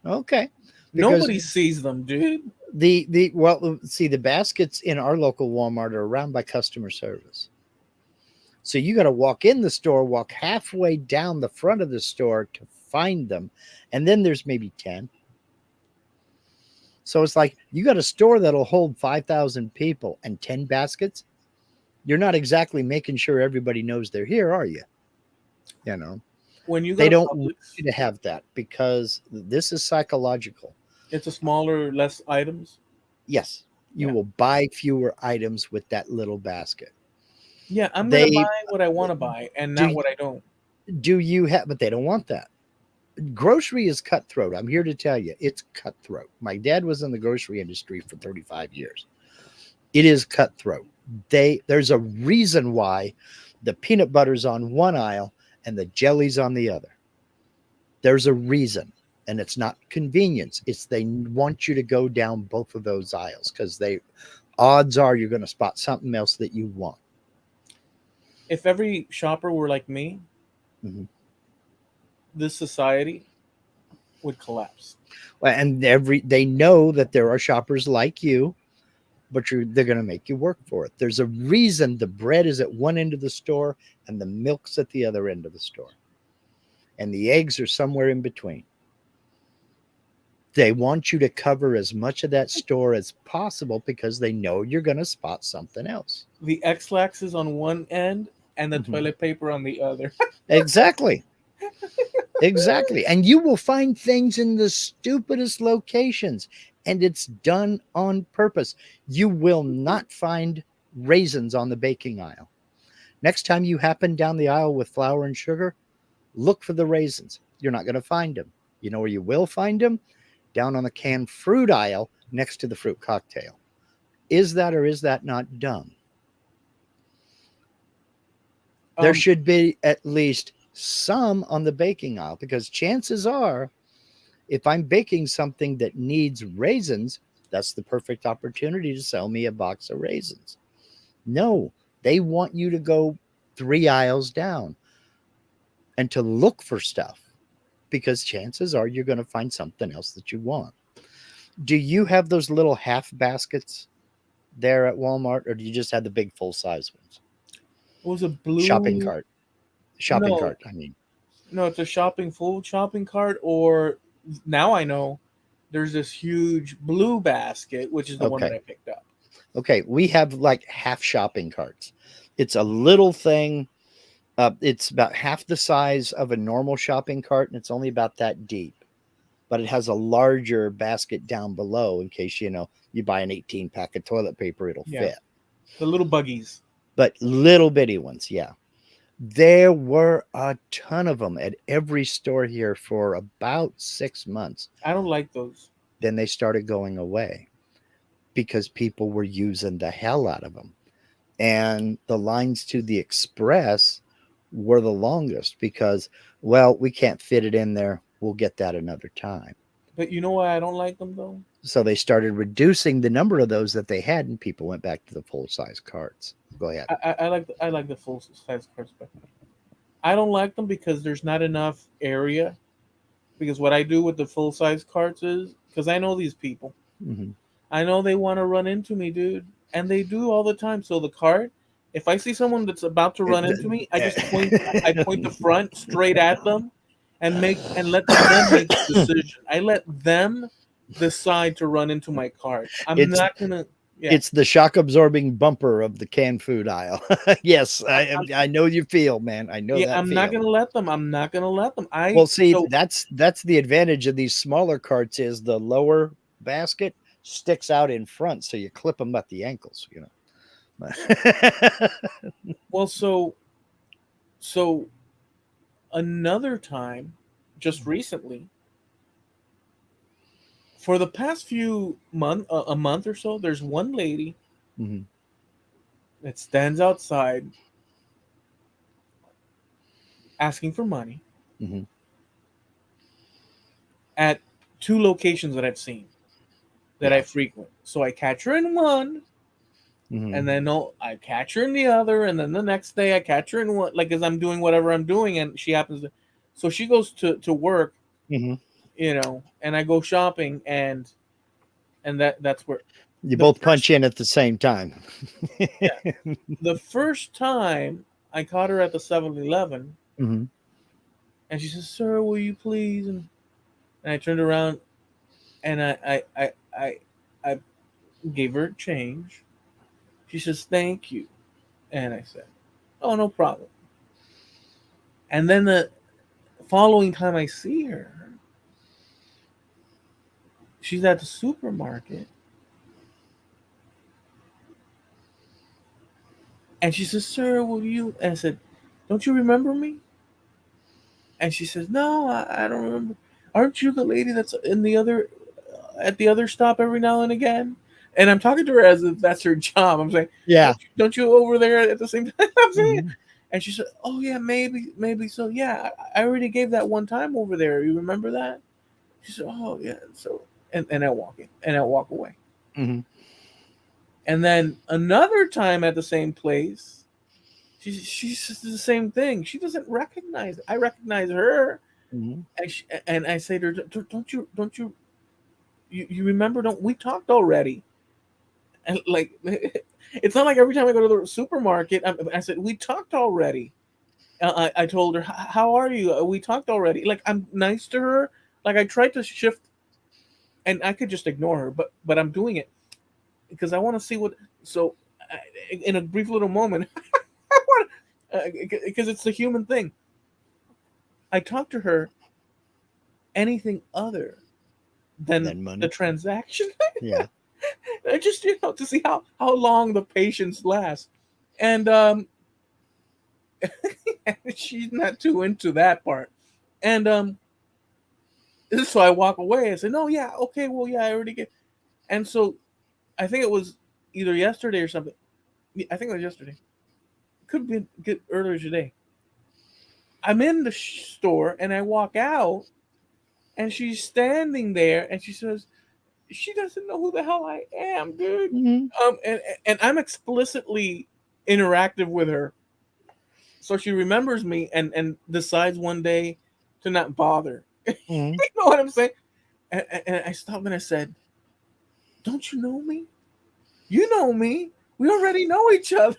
Okay. Nobody sees them, dude. The baskets in our local Walmart are around by customer service. So you got to walk in the store, walk halfway down the front of the store to find them. And then there's maybe 10. So it's like you got a store that'll hold 5,000 people and 10 baskets. You're not exactly making sure everybody knows they're here, are you? When you they don't want you to have that because this is psychological. It's a smaller, less items. Yes. You will buy fewer items with that little basket. Yeah, I'm going to buy what I want to buy and not what I don't. Do you have, but they don't want that. Grocery is cutthroat. I'm here to tell you, it's cutthroat. My dad was in the grocery industry for 35 years. It is cutthroat. There's a reason why the peanut butter's on one aisle and the jelly's on the other. There's a reason, and it's not convenience. It's they want you to go down both of those aisles because odds are you're going to spot something else that you want. If every shopper were like me, this society would collapse. And they know that there are shoppers like you but they're going to make you work for it. There's a reason the bread is at one end of the store and the milk's at the other end of the store, and the eggs are somewhere in between. They want you to cover as much of that store as possible because they know you're going to spot something else. The X-Lax is on one end and the Mhm. toilet paper on the other. Exactly. Exactly. And you will find things in the stupidest locations, and it's done on purpose. You will not find raisins on the baking aisle. Next time you happen down the aisle with flour and sugar, look for the raisins. You're not going to find them. You know where you will find them? Down on the canned fruit aisle next to the fruit cocktail. Is that or is that not dumb? There Um, should be at least some on the baking aisle, because chances are, if I'm baking something that needs raisins, that's the perfect opportunity to sell me a box of raisins. No, they want you to go 3 aisles down and to look for stuff, because chances are you're going to find something else that you want. Do you have those little half baskets there at Walmart, or do you just have the big full size ones? what was a Shopping blue? cart. Shopping No, cart, I mean. no, it's a full shopping cart. Or now I know there's this huge blue basket, which is the one that Okay. I picked up. Okay. We have like half shopping carts. It's a little thing. It's about half the size of a normal shopping cart, and it's only about that deep. But it has a larger basket down below in case, you buy an 18 pack of toilet paper, it'll Yeah, fit. the little buggies. But little bitty ones, yeah. There were a ton of them at every store here for about 6 months. I don't like those. Then they started going away because people were using the hell out of them. And the lines to the express were the longest because, well, we can't fit it in there. We'll get that another time. But you know why I don't like them though? So they started reducing the number of those that they had, and people went back to the full size carts. Go ahead. I like the full size carts, but I don't like them because there's not enough area. Because what I do with the full size carts is, because I know these people, Mm-hmm. I know they want to run into me, dude, and they do all the time. So the cart, if I see someone that's about to run into me, I just point. I point the front straight at them, and let them make the decision. I let them decide to run into my cart. I'm it's not gonna. Yeah, it's the shock absorbing bumper of the canned food aisle. Yes, I'm, I know you feel, man. I know yeah, that I'm not feel. gonna let them. I'm not gonna let them. I Well, see, so that's the advantage of these smaller carts is the lower basket sticks out in front, so you clip them at the ankles. well so another time, just recently, for the past few a month or so, there's one lady Mhm, that stands outside asking for money mhm. at two locations that I've seen that I Yeah. frequent. So I catch her in one, Mhm, and then no, I catch her in the other, and then the next day I catch her in one, like as I'm doing whatever I'm doing, and she happens to. So she goes to work, mhm. and I go shopping, and that's where You the both first punch in at the same time. yeah, the first time I caught her at the 7-Eleven, Mhm. and she says, "Sir, will you please?" And I turned around, and I gave her change. She says, "Thank you," and I said, "Oh, no problem." And then the following time I see her, she's at the supermarket, and she says, "Sir, will you?" And I said, "Don't you remember me?" And she says, "No, I don't remember. Aren't you the lady that's in the other at the other stop every now and again?" And I'm talking to her as if that's her job. I'm saying, Yeah. don't you over there at the same time?" I'm saying, Mhm. and she said, "Oh yeah, maybe so. Yeah, I already gave that one time over there. You remember that?" She said, "Oh yeah." So and I walk in and I walk away. Mhm. And then another time at the same place, she says the same thing. She doesn't recognize. I recognize her, Mhm. and I say to her, "Don't you you remember? Don't we talked already?" And like, it's not like every time I go to the supermarket, I said, we talked already. I told her, how are you? We talked already. Like, I'm nice to her. Like, I tried to shift, and I could just ignore her, but I'm doing it because I want to see what. So, in a brief little moment, I want because it's the human thing. I talked to her anything other than Then the money. transaction. Yeah. I just to see how long the patience lasts, and she's not too into that part, and so I walk away. I say, no, yeah, okay, well, yeah, I already get, and so I think it was either yesterday or something. I think it was yesterday. Could be get earlier today. I'm in the store and I walk out, and she's standing there, and she says she doesn't know who the hell I am, dude. Hmm. And I'm explicitly interactive with her, so she remembers me and decides one day to not bother. You Hmm. know what I'm saying? And I stopped and I said, "Don't you know me? You know me. We already know each other."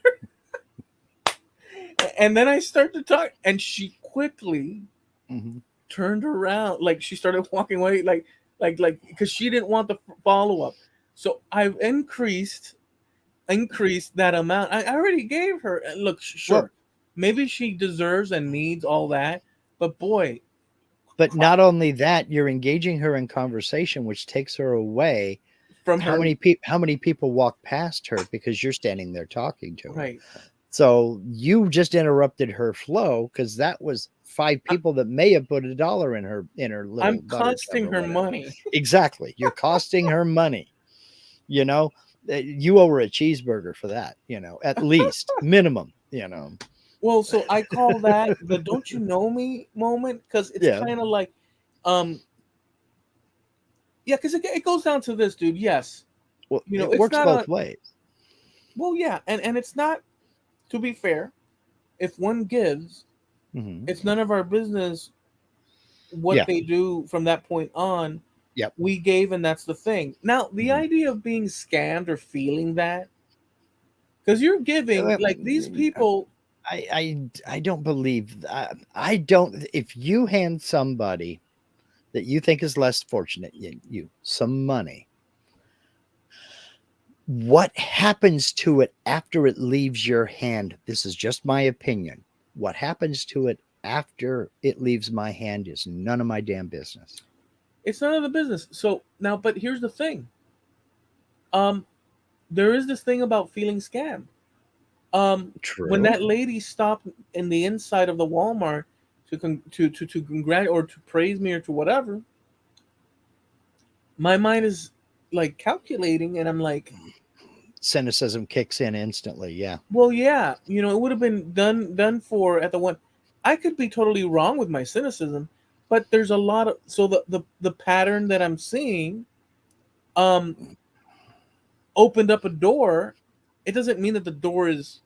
And then I start to talk, and she quickly Hmm. turned around, like she started walking away, like because she didn't want the follow up. So I've increased that amount. I already gave her. Look, Well, sure, maybe she deserves and needs all that, but boy, but not only that, you're engaging her in conversation, which takes her away. from her, How many people walk past her because you're standing there talking to her? right? So you just interrupted her flow because that was five I, people that may have put $1 in her I'm little butter tub costing or her whatever. money. Exactly. You're costing her money. You know, you owe her a cheeseburger for that, at least minimum, Well, so I call that the "don't you know me" moment because it's Yeah. kind of like, um, yeah, because it goes down to this, dude. Yes, Well, it it's works not both a ways. well, yeah, and it's not, to be fair. If one gives, Hmm. it's none of our business what Yeah. they do from that point on. Yep. We gave, and that's the thing. Now, the Mhm. idea of being scammed or feeling that, because you're giving, like these people, I don't believe I don't. If you hand somebody that you think is less fortunate than you some money, what happens to it after it leaves your hand? This is just my opinion. What happens to it after it leaves my hand is none of my damn business. it's none of the business. So now, but here's the thing. Um, there is this thing about feeling scammed. When True. that lady stopped in the inside of the Walmart to congratulate or to praise me or to whatever, my mind is like calculating, and I'm like, Cynicism kicks in instantly. Yeah. well, yeah, it would have been done for at the one. I could be totally wrong with my cynicism, but there's a lot of so the pattern that I'm seeing um opened up a door. It doesn't mean that the door is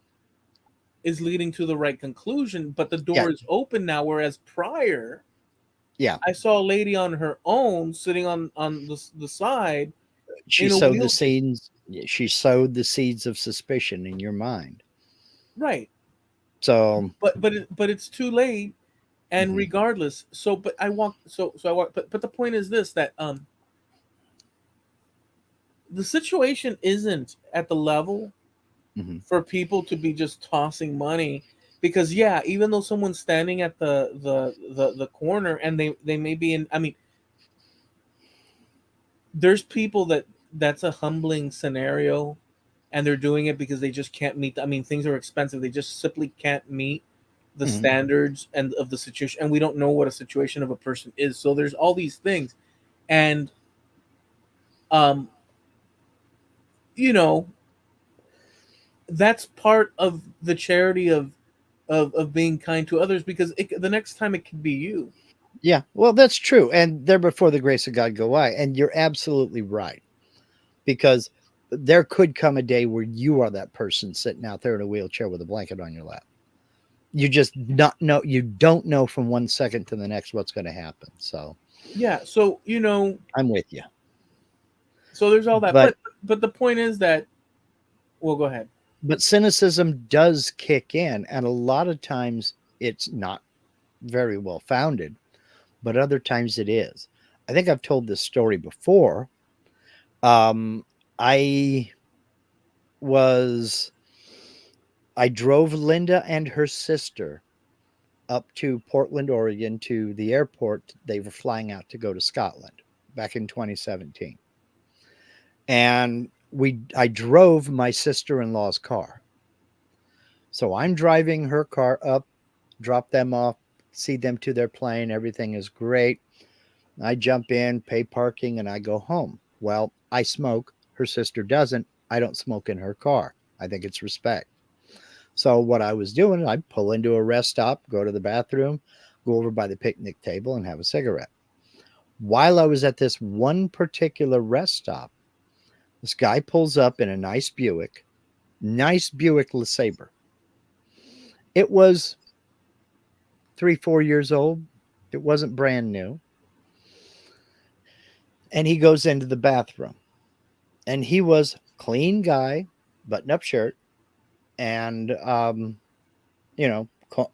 leading to the right conclusion, but the Yeah. door is open now. Whereas prior, Yeah. I saw a lady on her own sitting on the side She in a sowed the wheelchair. seeds. She sowed the seeds of suspicion in your mind. Right, So, but it's too late. And mhm, regardless, but I walk so I walk, but the point is this, that the situation isn't at the level mhm, for people to be just tossing money, because yeah, even though someone's standing at the corner and they may be in, I mean, there's people that's a humbling scenario, and they're doing it because they just can't meet, I mean, things are expensive, they just simply can't meet the mhm. standards and of the situation, and we don't know what a situation of a person is, so there's all these things. And um you know that's part of the charity of being kind to others, because the next time it could be you. Yeah, well, that's true. And there before the grace of God go I. And you're absolutely right. Because there could come a day where you are that person sitting out there in a wheelchair with a blanket on your lap. You just not know you don't know from one second to the next what's going to happen. So Yeah, so I'm with you. so there's all that, But but the point is that Well, go ahead. But cynicism does kick in, and a lot of times it's not very well founded, but other times it is. I think I've told this story before. I was I drove Linda and her sister up to Portland, Oregon to the airport. They were flying out to go to Scotland back in 2017. And I drove my sister-in-law's car. So I'm driving her car up, drop them off, see them to their plane. Everything is great. I jump in, pay parking, and I go home. Well, I smoke. Her sister doesn't. I don't smoke in her car. I think it's respect. So what I was doing, I'd pull into a rest stop, go to the bathroom, go over by the picnic table and have a cigarette. While I was at this one particular rest stop, this guy pulls up in a nice Buick LeSabre. It was 3, 4 years old. It wasn't brand new. And he goes into the bathroom. And he was clean guy, button up shirt, and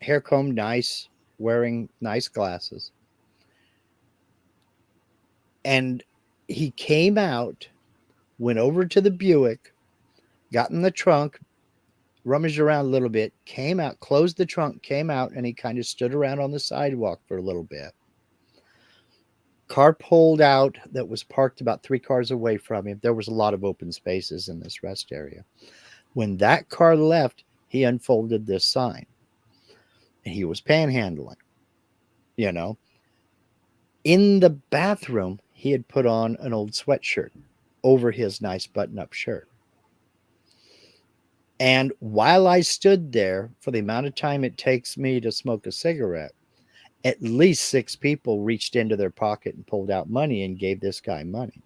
hair combed nice, wearing nice glasses. And he came out, went over to the Buick, got in the trunk, rummaged around a little bit, came out, closed the trunk, came out, and he kind of stood around on the sidewalk for a little bit. Car pulled out that was parked about 3 cars away from him. There was a lot of open spaces in this rest area. When that car left, he unfolded this sign. And he was panhandling, you know. In the bathroom, he had put on an old sweatshirt over his nice button-up shirt. And while I stood there for the amount of time it takes me to smoke a cigarette, at least 6 people reached into their pocket and pulled out money and gave this guy money.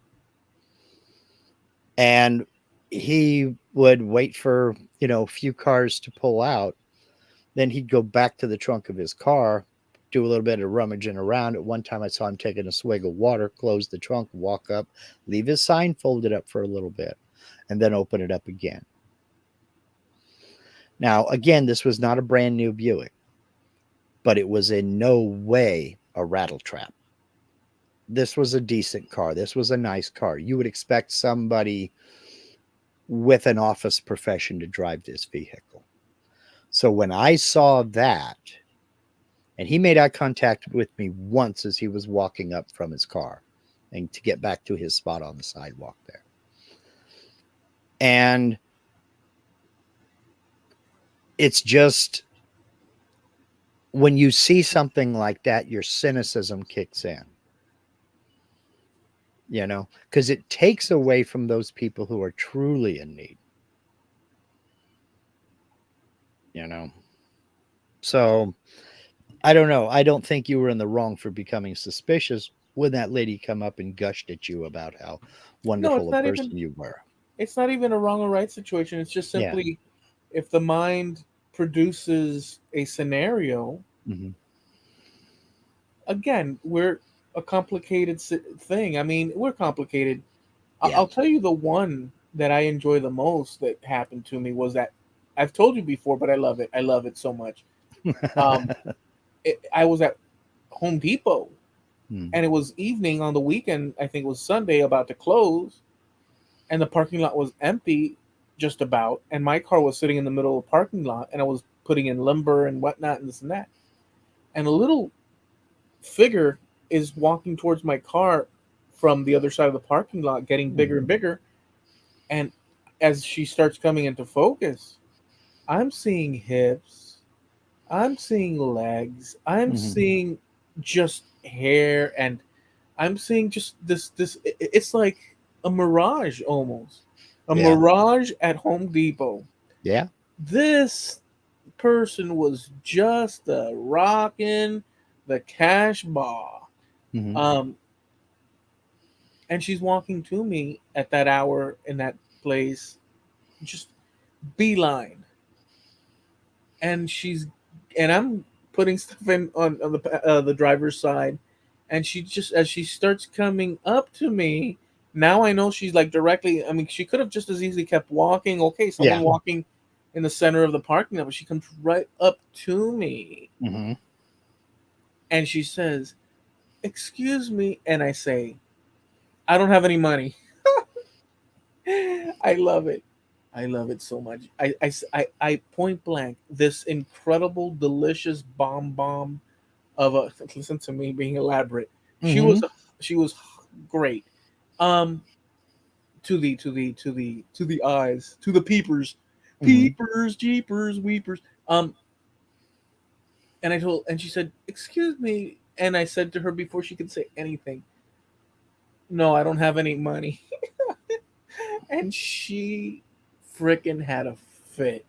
And he would wait for, a few cars to pull out. Then he'd go back to the trunk of his car, do a little bit of rummaging around. At one time, I saw him taking a swig of water, close the trunk, walk up, leave his sign folded up for a little bit, and then open it up again. Now, again, this was not a brand new Buick, but it was in no way a rattle trap. This was a decent car. This was a nice car. You would expect somebody with an office profession to drive this vehicle. So when I saw that, and he made eye contact with me once as he was walking up from his car and to get back to his spot on the sidewalk there. And it's just, when you see something like that, your cynicism kicks in, because it takes away from those people who are truly in need, So I don't know. I don't think you were in the wrong for becoming suspicious when that lady come up and gushed at you about how No, wonderful a person you were. it's not even a wrong or right situation. It's just Yeah. simply if the mind produces a scenario, Mm-hmm. again, we're a complicated thing. I mean, we're complicated. Yeah. I'll tell you the one that I enjoy the most that happened to me was that I've told you before, but I love it. I love it so much. Um, I was at Home Depot, and it was evening on the weekend. I think it was Sunday, about to close, and the parking lot was empty, just about. And my car was sitting in the middle of the parking lot, and I was putting in lumber and whatnot, and this and that. And a little figure is walking towards my car from the other side of the parking lot, getting bigger and bigger. And as she starts coming into focus, I'm seeing hips, I'm seeing legs, I'm seeing just hair, and I'm seeing just this it's like a mirage almost. A mirage at Home Depot. Yeah. This person was just rocking the cash bar. Mm-hmm. And she's walking to me at that hour in that place, just beeline. And I'm putting stuff in on the driver's side, and she just, as she starts coming up to me, Now I know she's like directly. I mean, she could have just as easily kept walking. Okay, someone Yeah. walking in the center of the parking lot, but she comes right up to me Hmm. and she says, "Excuse me," and I say, "I don't have any money." I love it. I love it so much. I point blank this incredible, delicious bomb of a listen to me being elaborate. She was Hmm. she was great. Um, to the eyes, to the peepers, Hmm. peepers, jeepers, weepers. And she said, "Excuse me," and I said to her before she could say anything, "No, I don't have any money." And she freaking had a fit.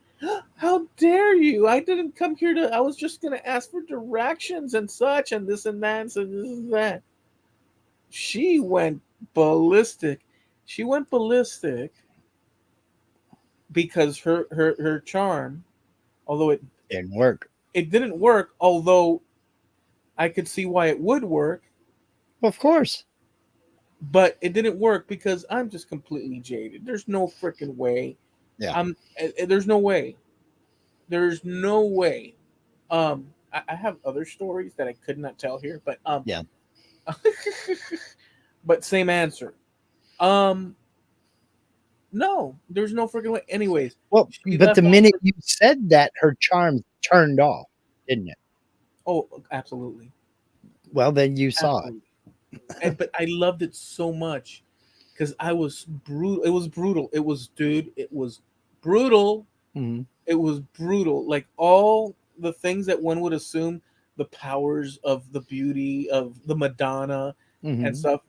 How dare you? I didn't come here to. I was just gonna ask for directions and such, and this and that, and so this and that. She went ballistic. She went ballistic because her charm, although Didn't work. it didn't work, although I could see why it would work, Of course. but it didn't work because I'm just completely jaded. There's no freaking way. Yeah. There's no way. There's no way. I have other stories that I could not tell here, but Yeah. but same answer. Um, no, there's no freaking way. Anyways, Well, she but the left all minute her. you said that, her charm turned off, didn't it? Oh, absolutely, Well, then you saw it. absolutely. But I loved it so much because I was brutal. It was brutal. It was, dude. It was brutal. Hmm. It was brutal. Like all the things that one would assume, the powers of the beauty of the Madonna and Hmm. stuff.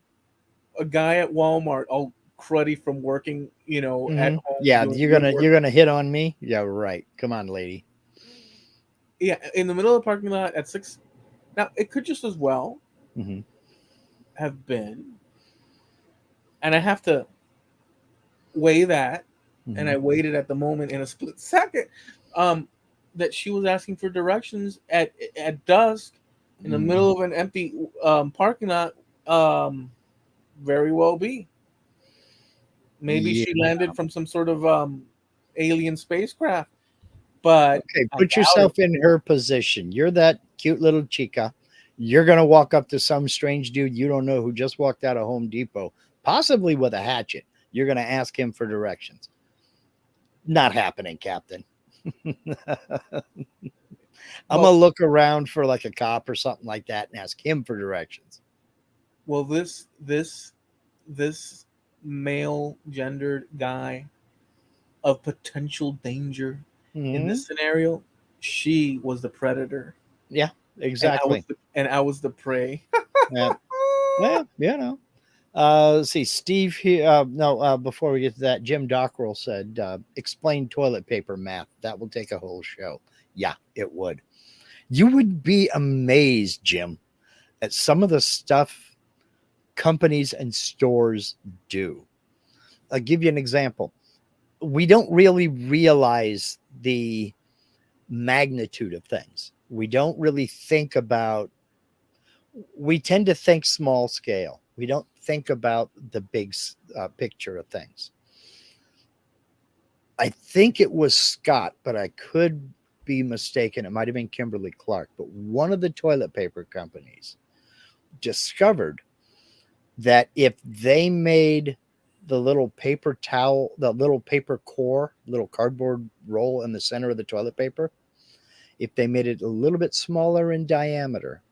A guy at Walmart, all cruddy from working, at Hmm. home Yeah, doing you're woodwork. gonna hit on me. Yeah, right. Come on, lady. Yeah, in the middle of the parking lot at 6. Now it could just as well Hmm. have been, and I have to weigh that, and Hmm. I weighed it at the moment in a split second. Um, that she was asking for directions at dusk in the Hmm. middle of an empty parking lot. Um, very well be. Maybe Yeah. she landed from some sort of alien spacecraft, but Okay, I put doubt it. yourself in her position. You're that cute little chica. You're gonna walk up to some strange dude you don't know who just walked out of Home Depot, possibly with a hatchet. You're gonna ask him for directions. Not happening, Captain. I'm gonna Well, look around for like a cop or something like that and ask him for directions. this male gendered guy of potential danger in Hmm. this scenario, she was the predator, Yeah, and I was exactly. the prey. Yeah, well, let's see. Steve here. No, before we get to that, Jim Dockrell said, explain toilet paper math. That will take a whole show. Yeah, it would. You would be amazed, Jim, at some of the stuff companies and stores do. I'll give you an example. We don't really realize the magnitude of things. We don't really think about, we tend to think small scale. We don't think about the big picture of things. I think it was Scott, but I could be mistaken. It might have been Kimberly Clark, but one of the toilet paper companies discovered that if they made the little paper towel, the little paper core, little cardboard roll in the center of the toilet paper, if they made it a little bit smaller in diameter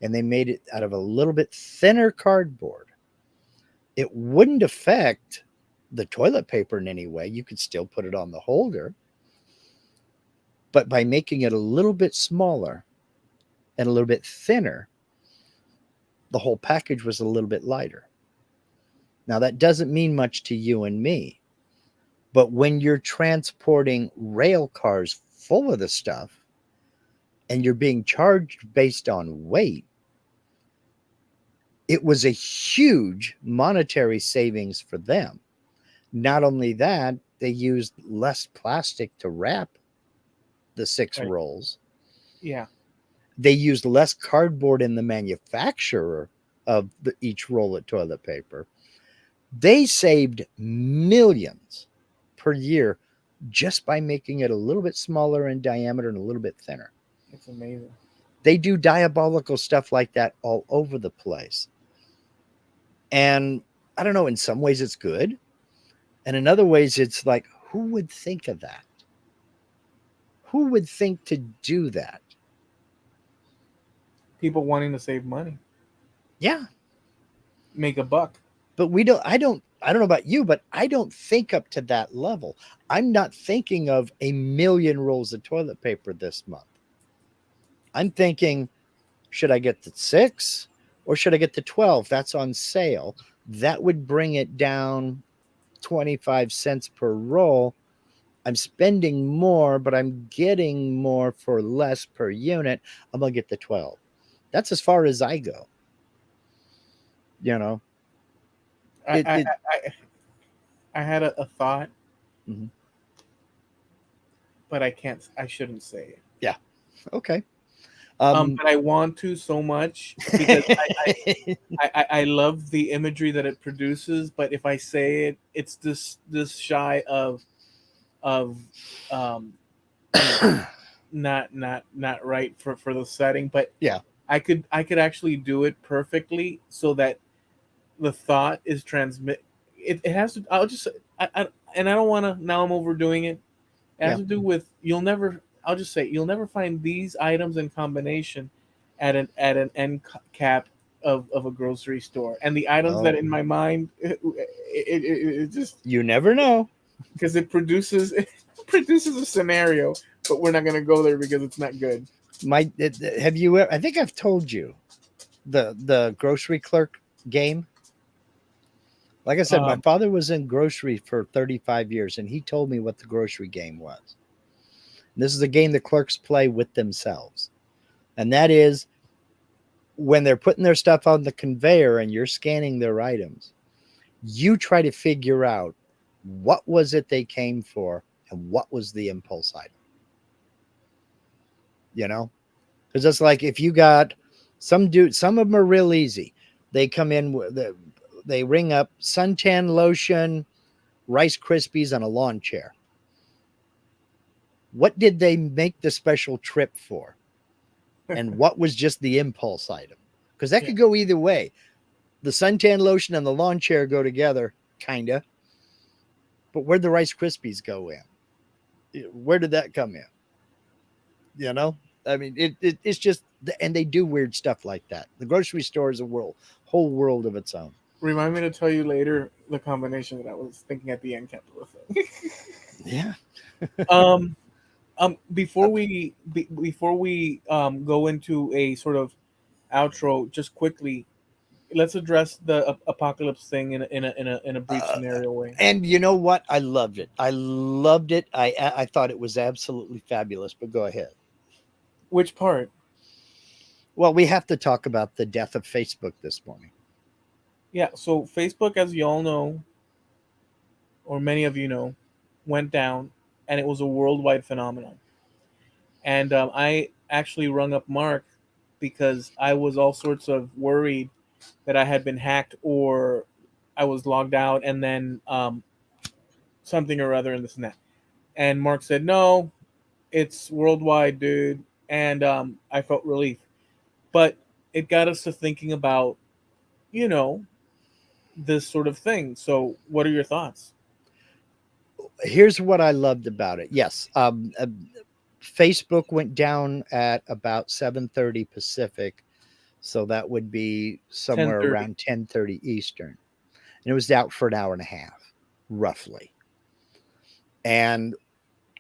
and they made it out of a little bit thinner cardboard, it wouldn't affect the toilet paper in any way. You could still put it on the holder, but by making it a little bit smaller and a little bit thinner, the whole package was a little bit lighter. Now, that doesn't mean much to you and me, but when you're transporting rail cars full of the stuff and you're being charged based on weight, it was a huge monetary savings for them. Not only that, they used less plastic to wrap the six Right. rolls. Yeah. They used less cardboard in the manufacturer of each roll of toilet paper. They saved millions per year just by making it a little bit smaller in diameter and a little bit thinner. It's amazing. They do diabolical stuff like that all over the place. And I don't know, in some ways it's good. And in other ways, it's like, who would think of that? Who would think to do that? People wanting to save money, Yeah. make a buck. But I don't know about you, but I don't think up to that level. I'm not thinking of a million rolls of toilet paper this month. I'm thinking, should I get the 6 or should I get the 12? That's on sale. That would bring it down 25 cents per roll. I'm spending more, but I'm getting more for less per unit. I'm going to get the 12. That's as far as I go. You know, I it, I it I, I had a thought, mhm. but I can't. I shouldn't say it. Yeah. Okay. Um, But I want to so much because I love the imagery that it produces. But if I say it, it's this shy of um, you know, not right for the setting. But yeah. I could actually do it perfectly so that the thought is transmit. It has to. I'll just. I and I don't want to. Now I'm overdoing it. It has Yeah. to do with you'll never. I'll just say you'll never find these items in combination at an end cap of a grocery store. And the items that Oh, in my mind, it just you never know. because it produces it produces a scenario, but we're not gonna go there because it's not good. Have you I think I've told you the grocery clerk game. Like I said, my Um, father was in grocery for 35 years and he told me what the grocery game was. And this is a game the clerks play with themselves. And that is when they're putting their stuff on the conveyor and you're scanning their items, you try to figure out what was it they came for and what was the impulse item, you know? Because it's like if you got some dude, some of them are real easy. They come in with they ring up suntan lotion, Rice Krispies, and a lawn chair. What did they make the special trip for? And what was just the impulse item? Because that yeah. could go either way. The suntan lotion and the lawn chair go together, kinda. But where'd the Rice Krispies go in? Where did that come in? You know, I mean, it's just, and they do weird stuff like that. The grocery store is a whole world of its own. Remind me to tell you later the combination that I was thinking at the end kept with it. Yeah. um, before we go into a sort of outro, just quickly, let's address the apocalypse thing in a brief Uh, scenario way. and you know what? I loved it. I loved it. I thought it was absolutely fabulous. But go ahead. Which part? Well, we have to talk about the death of Facebook this morning. Yeah. So Facebook, as you all know, or many of you know, went down, and it was a worldwide phenomenon. And I actually rung up Mark because I was all sorts of worried that I had been hacked or I was logged out, and then something or other, and this and that. And Mark said, "No, it's worldwide, dude." And I felt relief, but it got us to thinking about, you know, this sort of thing. So, what are your thoughts? Here's what I loved about it. Yes, Facebook went down at about 7:30 Pacific, so that would be Ten somewhere thirty. around 10:30 Eastern, and it was out for an hour and a half, roughly. And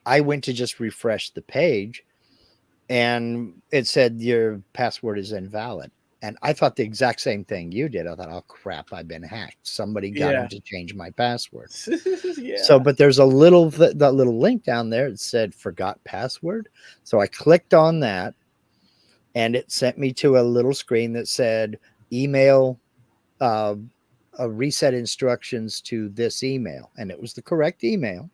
I went to just refresh the page, and it said your password is invalid. And I thought the exact same thing you did. I thought, oh crap, I've been hacked. Somebody got in Yeah. to change my password. So, Yeah. but there's a little that little link down there. It said forgot password. So I clicked on that, and it sent me to a little screen that said email uh, reset instructions to this email, and it was the correct email.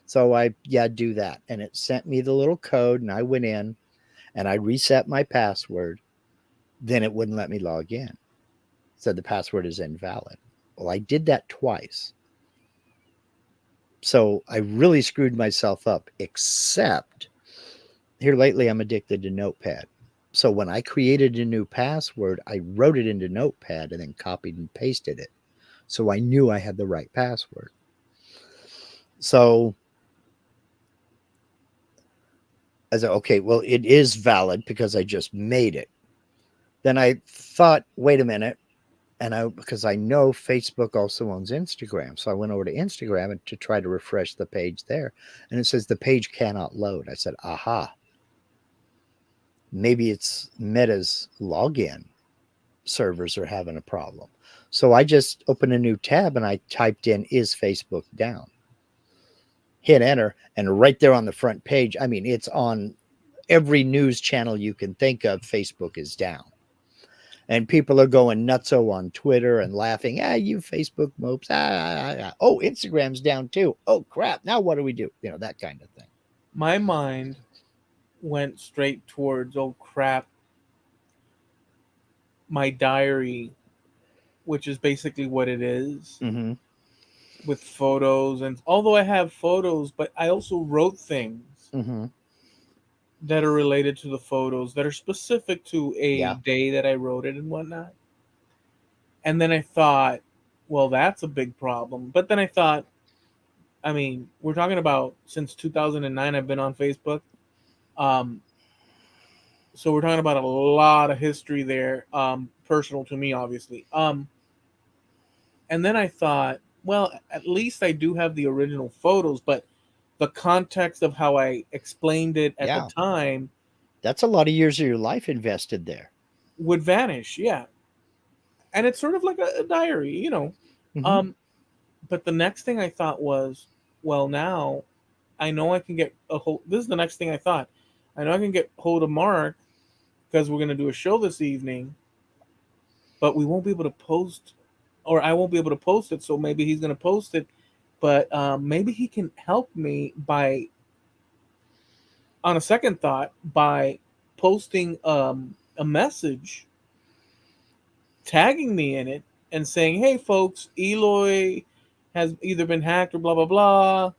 So I do that, and it sent me the little code, and I went in and I reset my password. Then it wouldn't let me log in. It said the password is invalid. Well, I did that twice. So I really screwed myself up, except here lately I'm addicted to Notepad. So when I created a new password, I wrote it into Notepad and then copied and pasted it. So I knew I had the right password. So I said, okay, well, it is valid because I just made it. Then I thought, wait a minute. And because I know Facebook also owns Instagram. So I went over to Instagram and to try to refresh the page there. And it says the page cannot load. I said, aha, maybe it's Meta's login servers are having a problem. So I just opened a new tab and I typed in, is Facebook down? Hit enter. And right there on the front page, I mean, it's on every news channel you can think of, Facebook is down. And people are going nutso on Twitter and laughing, you Facebook mopes. Oh, Instagram's down too. Oh, crap. Now what do we do? That kind of thing. My mind went straight towards, oh crap, my diary, which is basically what it is, Mm-hmm. with photos. And although I have photos, but I also wrote things Mm-hmm. that are related to the photos that are specific to a Yeah. day that I wrote it and whatnot. And then I thought, well, that's a big problem. But then I thought, I mean, we're talking about since 2009, I've been on Facebook. Um, so we're talking about a lot of history there, personal to me, obviously. And then I thought, well, at least I do have the original photos, but the context of how I explained it at the Yeah. time That's a lot of years of your life invested there. would vanish. Yeah. And it's sort of like a diary, Mm-hmm. Um, but the next thing I thought was, well, now I know I can get a hold. This is the next thing I thought. I know I can get hold of Mark because we're going to do a show this evening, but we won't be able to post, or I won't be able to post it. So maybe he's going to post it, but maybe he can help me by, on a second thought, by posting a message, tagging me in it, and saying, "Hey, folks, Eloy has either been hacked or blah blah blah."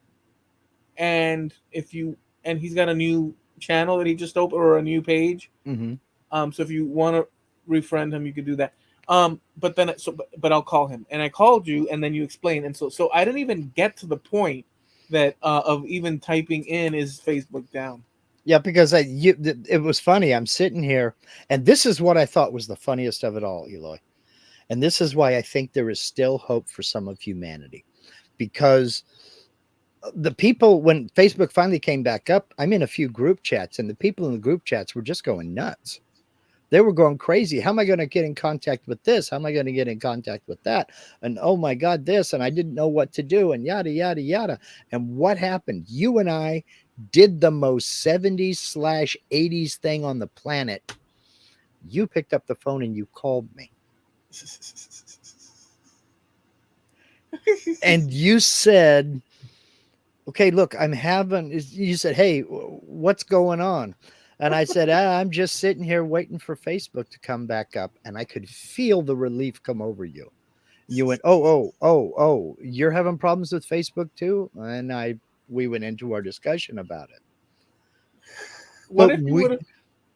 And if you and he's got a new channel that he just opened, or a new page. Mm-hmm. So if you want to refriend him, you could do that. But then but I'll call him, and I called you, and then you explained, and so I didn't even get to the point that of even typing in is Facebook down. Yeah, because it was funny. I'm sitting here, and this is what I thought was the funniest of it all, Eloy. And this is why I think there is still hope for some of humanity. Because the people, when Facebook finally came back up, I'm in a few group chats, and the people in the group chats were just going nuts. They were going crazy. How am I going to get in contact with this? How am I going to get in contact with that? And oh my God, this. And I didn't know what to do, and yada, yada, yada. And what happened? You and I did the most 70s/80s thing on the planet. You picked up the phone and you called me. And you said, okay, look, you said, hey, what's going on? And I said, I'm just sitting here waiting for Facebook to come back up. And I could feel the relief come over you. You went, oh, you're having problems with Facebook too? And we went into our discussion about it. What if you would have?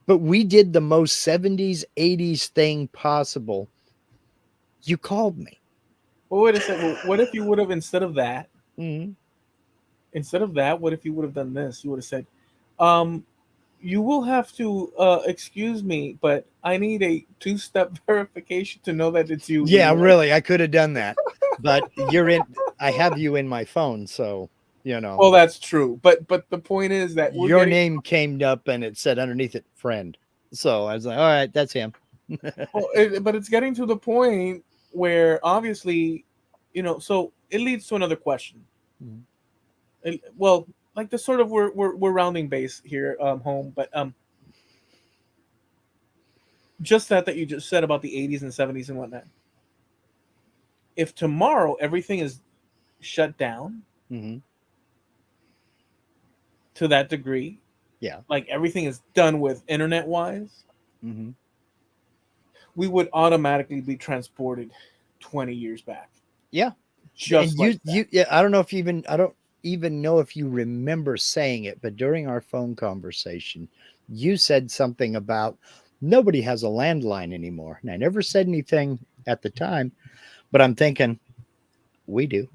But we did the most 70s/80s thing possible. You called me. Well, wait a second. What if you would have, Mm-hmm. instead of that, what if you would have done this? You would have said, "You will have to excuse me, but I need a two-step verification to know that it's you." Yeah, Eloy." really, I could have done that. But I have you in my phone, so Well, that's true, but the point is that we're your getting. name came up and it said underneath it friend. So I was like, all right, that's him. Well, but it's getting to the point where obviously, so it leads to another question. Mhm. Well, like the sort of we're rounding base here, home, but just that you just said about the 80s and 70s and whatnot. If tomorrow everything is shut down Mm-hmm. to that degree, Yeah. like everything is done with internet wise, Mm-hmm. we would automatically be transported 20 years back. Yeah. And just like that. yeah, I don't know if you even, I don't even know if you remember saying it, but during our phone conversation, you said something about nobody has a landline anymore. And I never said anything at the time, but I'm thinking we do.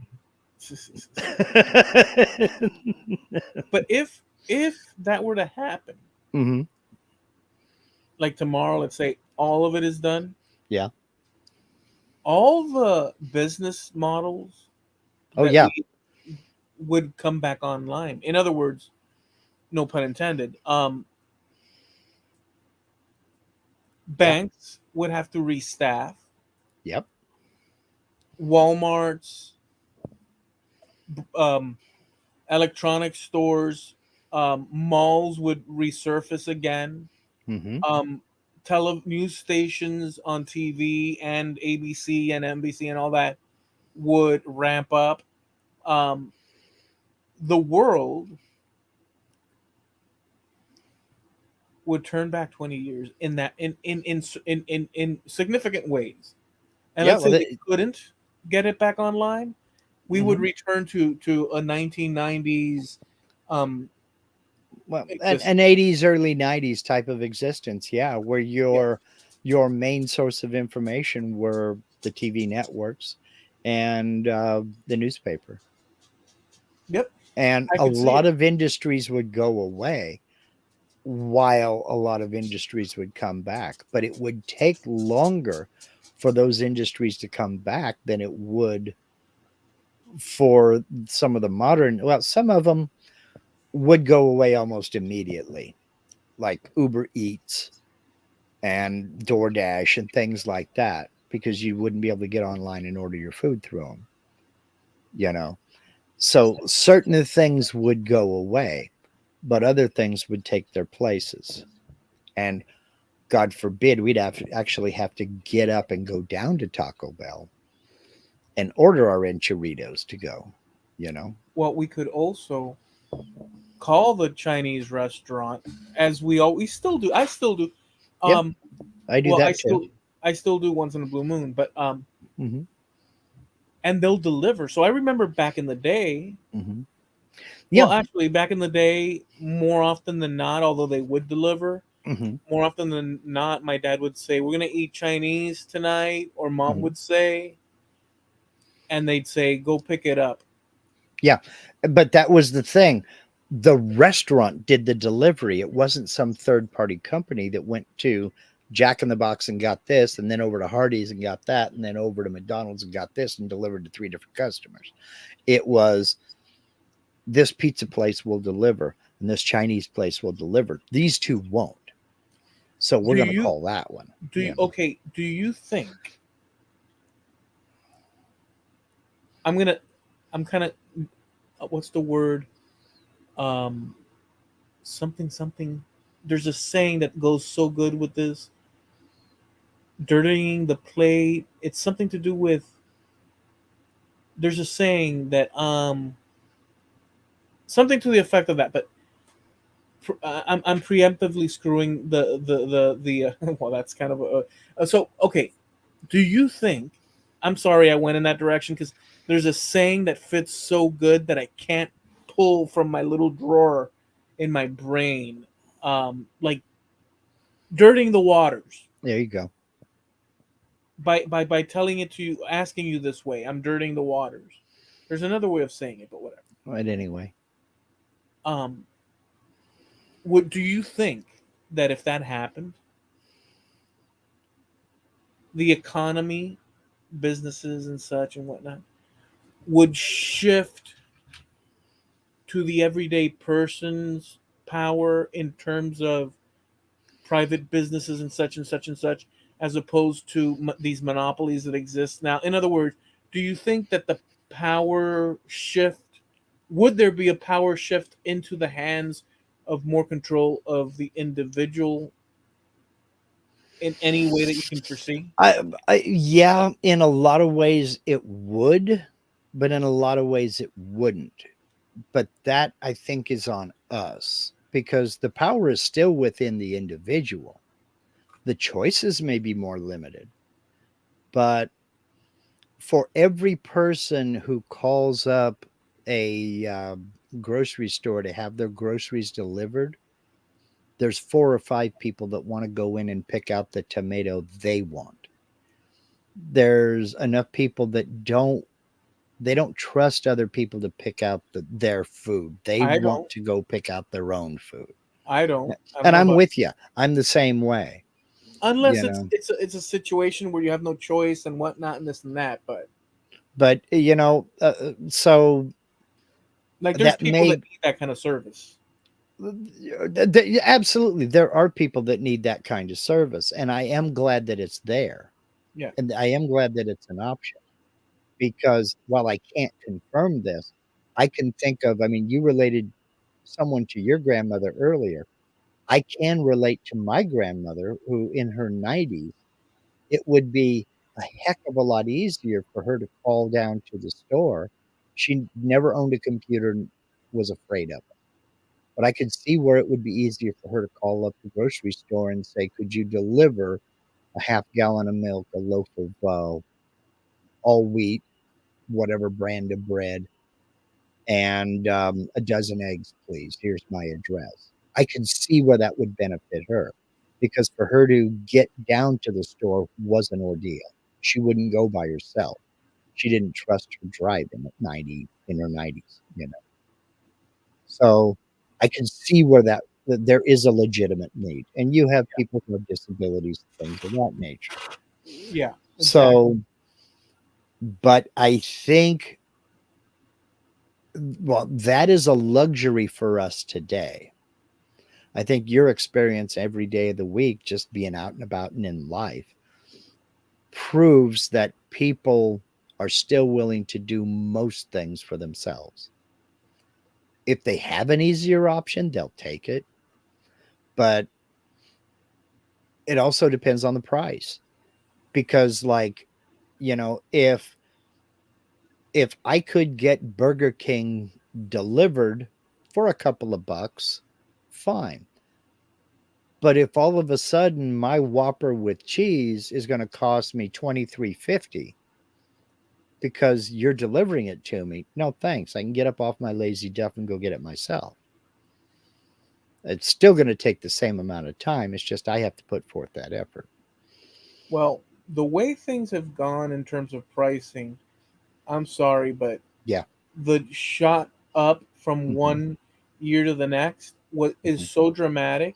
But if that were to happen, Hmm. like tomorrow, let's say all of it is done, Yeah. all the business models Oh, that yeah. we would come back online. In other words, no pun intended. Yeah. Banks would have to restaff. Yep. Walmart's, um, electronic stores, malls would resurface again. Hmm. Um, news stations on TV and ABC and NBC and all that would ramp up. Um, the world would turn back 20 years in that in significant ways. And Yeah. let's Well, say they couldn't get it back online, we would mhm. return to a 1990s um Well, existence. an 80s, early 90s type of existence. Yeah. Where Yeah. your main source of information were the TV networks and the newspaper. Yep. And I a could see lot it. of industries would go away while a lot of industries would come back. But it would take longer for those industries to come back than it would for some of the modern, well, some of them would go away almost immediately, like Uber Eats and DoorDash and things like that, because you wouldn't be able to get online and order your food through them, you know. So certain things would go away, but other things would take their places. And God forbid we'd actually have to get up and go down to Taco Bell and order our enchiladas to go, you know. Well, we could also call the Chinese restaurant, as we always still do. I still do. Yeah, Um, I do well, that too. I still do once in a blue moon, but Hmm. and they'll deliver. So I remember back in the day. Hmm. Well, Yeah. actually, back in the day, more often than not, although they would deliver, Hmm. more often than not, my dad would say, "We're gonna eat Chinese tonight," or mom Hmm. would say, and they'd say, "Go pick it up." Yeah, but that was the thing. The restaurant did the delivery. It wasn't some third party company that went to Jack in the Box and got this, and then over to Hardee's and got that, and then over to McDonald's and got this and delivered to three different customers. It was this pizza place will deliver and this Chinese place will deliver. These two won't. So we're Do going to you call that one, do you, you know. okay? Do you think I'm gonna? I'm kind of what's the word? Um, something something. There's a saying that goes so good with this. Dirtying the plate. It's something to do with. There's a saying that something to the effect of that, but I'm preemptively screwing the well, that's kind of so okay. Do you think? I'm sorry, I went in that direction because there's a saying that fits so good that I can't pull from my little drawer in my brain. Like dirtying the waters There you go. by telling it to you, asking you this way. I'm dirtying the waters. There's another way of saying it, but whatever. Right, anyway. Um, would do you think that if that happened, the economy, businesses and such and whatnot, would shift to the everyday person's power in terms of private businesses and such and such and such, as opposed to these monopolies that exist now? In other words, do you think that the power shift, would there be a power shift into the hands of more control of the individual in any way that you can foresee? Yeah, in a lot of ways it would, but in a lot of ways it wouldn't. But that I think is on us because the power is still within the individual. The choices may be more limited, but for every person who calls up a grocery store to have their groceries delivered, there's 4 or 5 people that want to go in and pick out the tomato they want. There's enough people that they don't trust other people to pick out their food. They I want don't. to go pick out their own food. I don't. I don't And know I'm about, with you. I'm the same way, unless you it's know. it's a situation where you have no choice and whatnot and this and that. But But so like, there's that people that may need that kind of service. absolutely, there are people that need that kind of service, and I am glad that it's there, Yeah. and I am glad that it's an option, because while I can't confirm this, I can think of, I mean, you related someone to your grandmother earlier. I can relate to my grandmother, who in her 90s, it would be a heck of a lot easier for her to call down to the store. She never owned a computer and was afraid of it. But I could see where it would be easier for her to call up the grocery store and say, "Could you deliver a half gallon of milk, a loaf of all wheat, whatever brand of bread, and a dozen eggs, please? Here's my address." I could see where that would benefit her, because for her to get down to the store was an ordeal. She wouldn't go by herself. She didn't trust her driving at 90 in her 90s, you know. So I can see where that there is a legitimate need, and you have people who have disabilities, things of that nature. Yeah. Exactly. So, but I think, well, that is a luxury for us today. I think your experience every day of the week, just being out and about and in life, proves that people are still willing to do most things for themselves. If they have an easier option, they'll take it. But it also depends on the price, because, like, if I could get Burger King delivered for a couple of bucks, fine. But if all of a sudden my Whopper with cheese is going to cost me 23.50 because you're delivering it to me, no thanks. I can get up off my lazy duff and go get it myself. It's still going to take the same amount of time. It's just I have to put forth that effort. Well, the way things have gone in terms of pricing, I'm sorry, but Yeah. the shot up from Hmm. one year to the next is Hmm. so dramatic.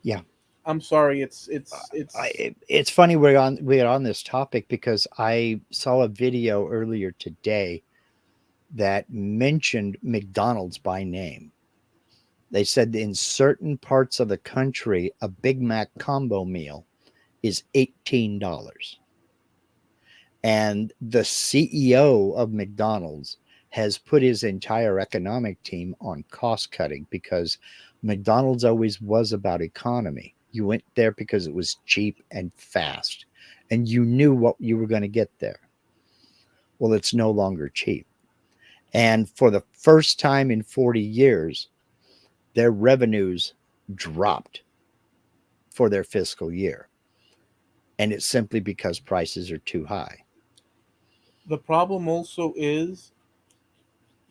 Yeah. I'm sorry. It's It's funny we're on this topic, because I saw a video earlier today that mentioned McDonald's by name. They said in certain parts of the country, a Big Mac combo meal is $18. And the CEO of McDonald's has put his entire economic team on cost cutting, because McDonald's always was about economy. You went there because it was cheap and fast, and you knew what you were going to get there. Well, it's no longer cheap. And for the first time in 40 years, their revenues dropped for their fiscal year. And it's simply because prices are too high. the problem also is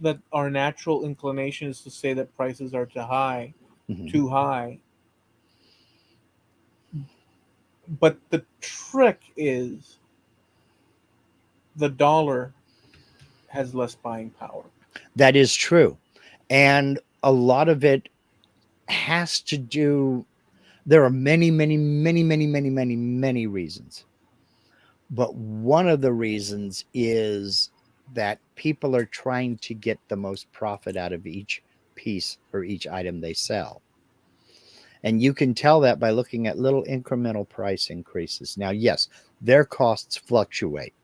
that our natural inclination is to say that prices are Mhm. too high. But the trick is the dollar has less buying power. That is true. And a lot of it has to do, there are many, many, many, many, many, many, many reasons. But one of the reasons is that people are trying to get the most profit out of each piece or each item they sell. And you can tell that by looking at little incremental price increases. Now, yes, their costs fluctuate.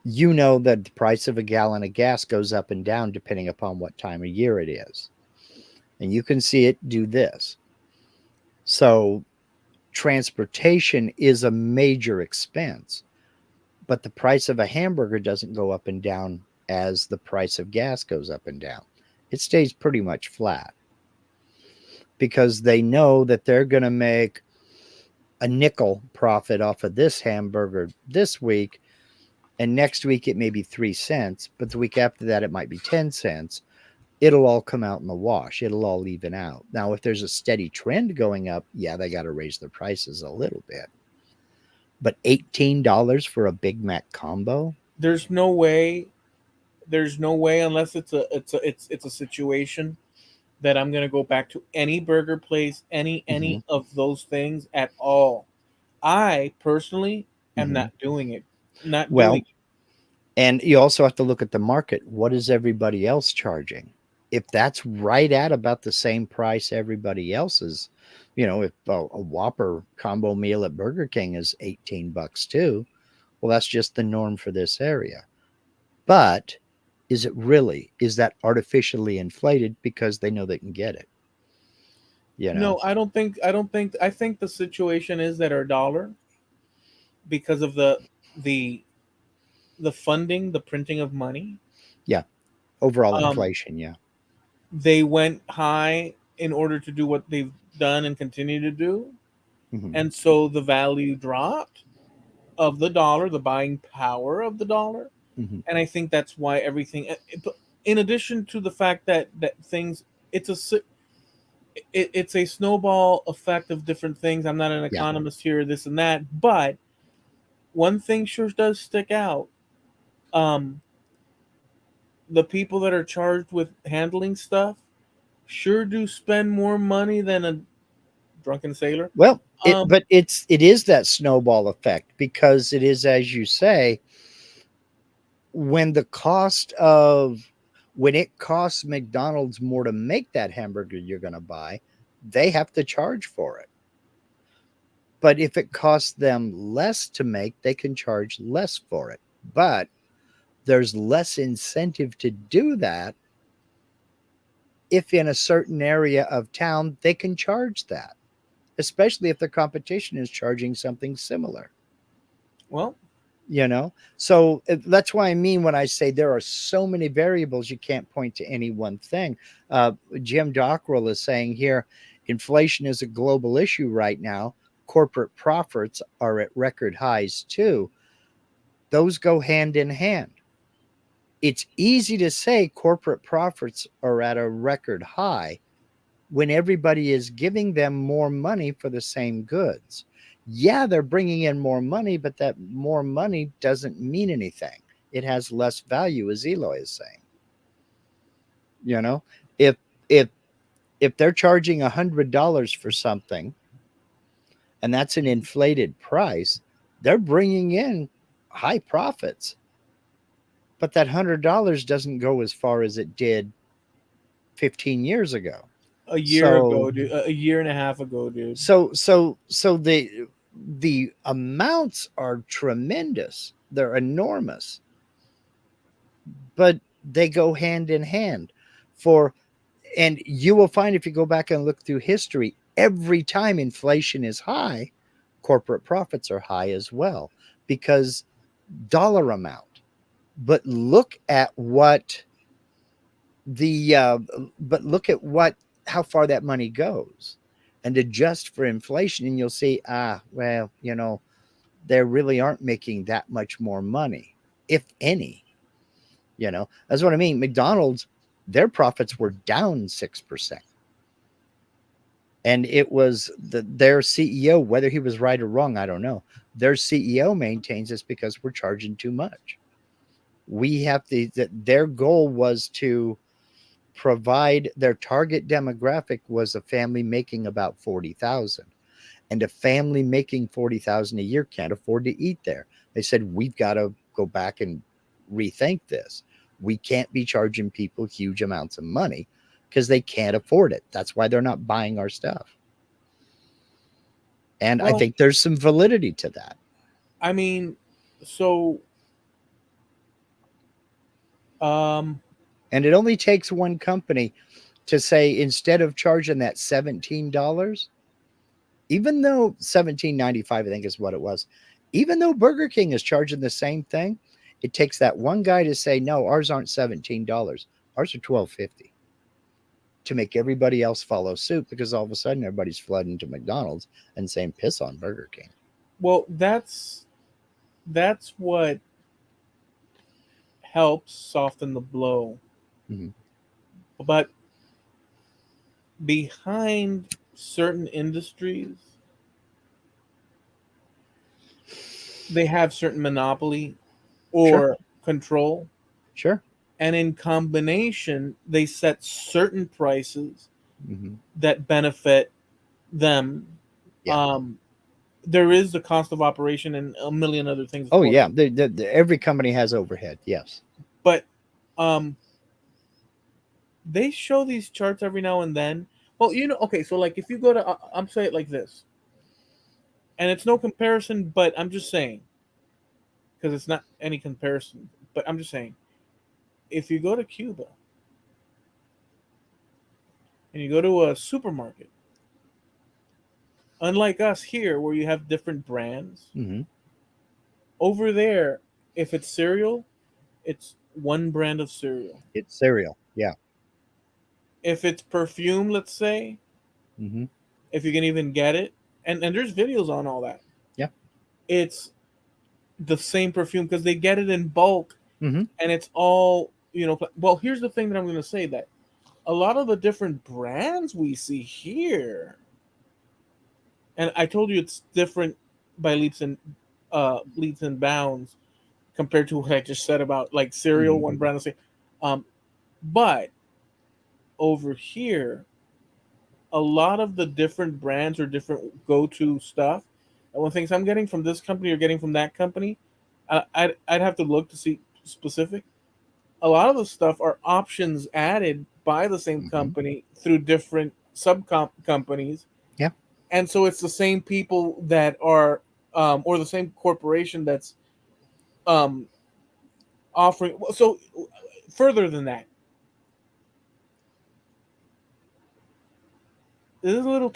You know that the price of a gallon of gas goes up and down depending upon what time of year it is. And you can see it do this. So, transportation is a major expense, but the price of a hamburger doesn't go up and down as the price of gas goes up and down. It stays pretty much flat, because they know that they're going to make a nickel profit off of this hamburger this week, And next week it may be 3 cents, but the week after that it might be 10 cents. It'll all come out in the wash. It'll all even out. Now, if there's a steady trend going up, yeah, they got to raise their prices a little bit. But $18 for a Big Mac combo? There's no way. There's no way unless it's a situation that I'm gonna go back to any burger place, Mm-hmm. any of those things at all. I personally am Mm-hmm. not doing it. Not doing Well, it. and you also have to look at the market. What is everybody else charging? If that's right at about the same price everybody else is, if a Whopper combo meal at Burger King is $18 too, well, that's just the norm for this area. But is it really? Is that artificially inflated because they know they can get it? You know? No, I don't think. I don't think. I think the situation is that our dollar, because of the the funding, the printing of money, Yeah. Overall um, inflation. Yeah. they went high in order to do what they've done and continue to do, Hmm. and so the value dropped of the dollar, the buying power of the dollar, Hmm. and I think that's why everything. In addition to the fact that things, it's it's a snowball effect of different things. I'm not an Yeah. economist here, this and that, but one thing sure does stick out. Um, the people that are charged with handling stuff sure do spend more money than a drunken sailor. Well, Um, it is that snowball effect because it is, as you say, when the cost of when it costs McDonald's more to make that hamburger you're going to buy, they have to charge for it. But if it costs them less to make, they can charge less for it. But there's less incentive to do that if in a certain area of town they can charge that, especially if the competition is charging something similar. well, So that's why I mean when I say there are so many variables, you can't point to any one thing. Jim Dockrell is saying here, inflation is a global issue right now. Corporate profits are at record highs too. Those go hand in hand. It's easy to say corporate profits are at a record high when everybody is giving them more money for the same goods. Yeah, they're bringing in more money, but that more money doesn't mean anything. It has less value, as Eloy is saying. You know, if if if they're charging $100 for something, and that's an inflated price, they're bringing in high profits, but that $100 doesn't go as far as it did 15 years ago. a year So ago, dude, a year and a half ago, dude. so the amounts are tremendous. They're enormous, but they go hand in hand. For and you will find if you go back and look through history, every time inflation is high, corporate profits are high as well because dollar amount. But look at what the but look at what how far that money goes and adjust for inflation and you'll see, well, they really aren't making that much more money, if any. That's what I mean. McDonald's, their profits were down 6%, and it was their CEO, whether he was right or wrong, I don't know. Their CEO maintains it's because we're charging too much. We have to that Their goal was to provide, their target demographic was a family making about 40,000, and a family making 40,000 a year can't afford to eat there. They said we've got to go back and rethink this. We can't be charging people huge amounts of money because they can't afford it. That's why they're not buying our stuff. And I Well, think there's some validity to that. I mean, so um, And it only takes one company to say, instead of charging that $17, even though 17.95 I think is what it was, even though Burger King is charging the same thing, it takes that one guy to say, no, ours aren't $17, ours are 12.50, to make everybody else follow suit, because all of a sudden everybody's flooding to McDonald's and saying piss on Burger King. well, that's what helps soften the blow. Mhm. But behind certain industries, they have certain monopoly Sure. or control. Sure. And in combination, they set certain prices Mhm. that benefit them. Yeah. Um, there is the cost of operation and a million other things, of Oh course. yeah. Every company has overhead. Yes. But um, they show these charts every now and then. Well, okay, so like if you go to, I'm saying it like this, and it's no comparison, but I'm just saying, because it's not any comparison, but I'm just saying, if you go to Cuba and you go to a supermarket, unlike us here where you have different brands, Hmm. over there, if it's cereal, it's one brand of cereal. It's cereal. Yeah. If it's perfume, let's say, Hmm. if you can even get it, and there's videos on all that, Yeah. it's the same perfume because they get it in bulk Hmm. and it's all, well, here's the thing that I'm going to say, that a lot of the different brands we see here, and I told you it's different by leaps and bounds compared to what I just said about like cereal, Hmm. one brand, let's say, um, but over here, a lot of the different brands or different go-to stuff, and one things I'm getting from this company or getting from that company, I'd have to look to see specific. A lot of the stuff are options added by the same Hmm. company through different sub companies, Yeah. and so it's the same people that are, or the same corporation that's um, offering. So further than that, this is a little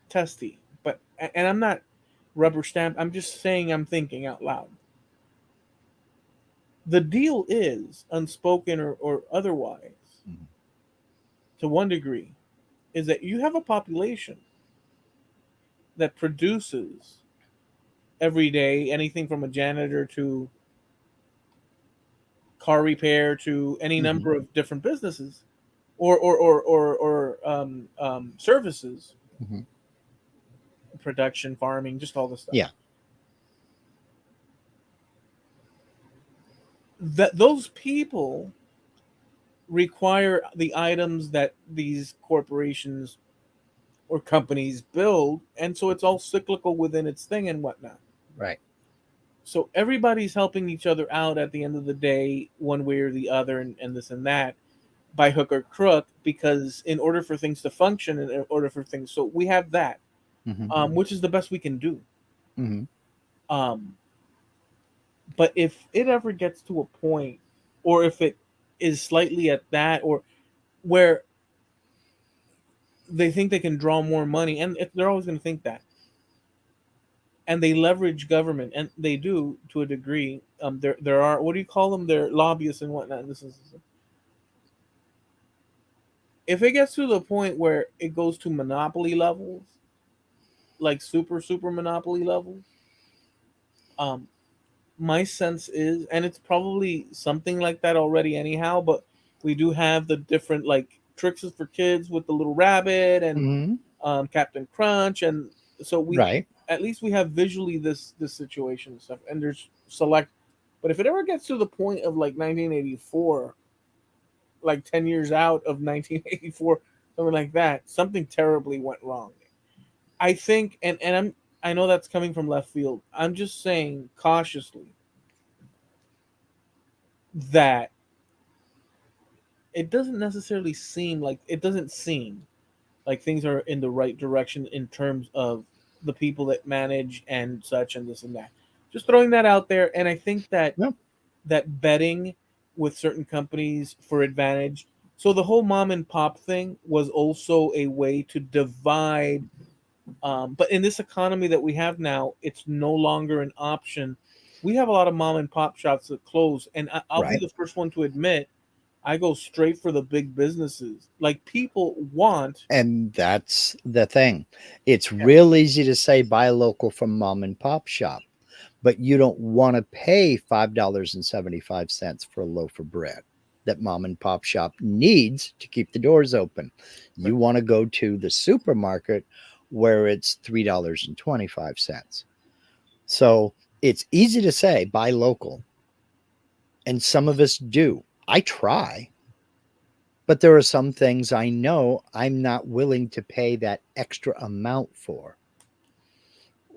testy, but and I'm not rubber stamp. I'm just saying I'm thinking out loud. The deal is unspoken or otherwise, Hmm. to one degree, is that you have a population that produces every day anything from a janitor to car repair to any Hmm. number of different businesses or services, Hmm. production, farming, just all this stuff. Yeah. That those people require the items that these corporations or companies build, and so it's all cyclical within its thing and whatnot. Right. So everybody's helping each other out at the end of the day, one way or the other, and this and that, by hook or crook, because in order for things to function, and in order for things, so we have that, Hmm. which is the best we can do. Hmm. Um, but if it ever gets to a point, or if it is slightly at that, or where they think they can draw more money, and they're always going to think that, and they leverage government, and they do to a degree. There are, what do you call them? They're lobbyists and whatnot. And this is, if it gets to the point where it goes to monopoly levels, like super monopoly levels, um, my sense is, and it's probably something like that already anyhow, but we do have the different like tricks for kids with the little rabbit and Hmm. Captain Crunch, and so we, Right. at least we have visually this situation and stuff, and there's select. But if it ever gets to the point of like 1984, like 10 years out of 1984, something like that, something terribly went wrong. I think, I know that's coming from left field. I'm just saying cautiously that it doesn't seem like things are in the right direction in terms of the people that manage and such and this and that. Just throwing that out there, and I think that Yep. betting with certain companies for advantage. So the whole mom and pop thing was also a way to divide. But in this economy that we have now, it's no longer an option. We have a lot of mom and pop shops that close, and I'll be Right. the first one to admit I go straight for the big businesses. Like people want, And that's the thing. It's yeah, real easy to say buy local from mom and pop shop, but you don't want to pay $5.75 for a loaf of bread that mom and pop shop needs to keep the doors open. Right. You want to go to the supermarket where it's $3.25. So it's easy to say buy local, and some of us do. I try, but there are some things I know I'm not willing to pay that extra amount for.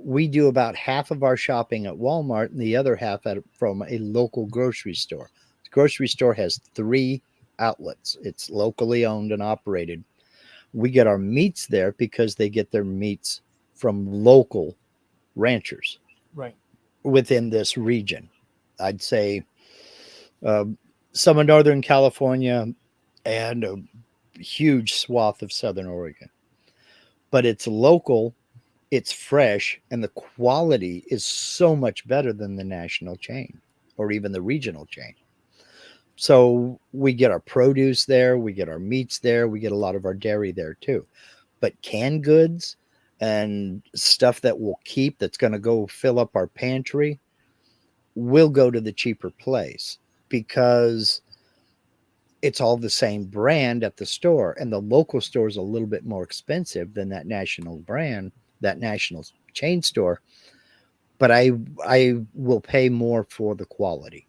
We do about half of our shopping at Walmart and the other half from a local grocery store. The grocery store has three outlets, it's locally owned and operated. We get our meats there because they get their meats from local ranchers Right. within this region. I'd say uh, some of Northern California and a huge swath of Southern Oregon. But it's local, it's fresh, and the quality is so much better than the national chain or even the regional chain. So we get our produce there, we get our meats there, we get a lot of our dairy there too. But canned goods and stuff that will keep, that's going to go fill up our pantry, will go to the cheaper place because it's all the same brand at the store, and the local store is a little bit more expensive than that national brand, that national chain store. But I will pay more for the quality.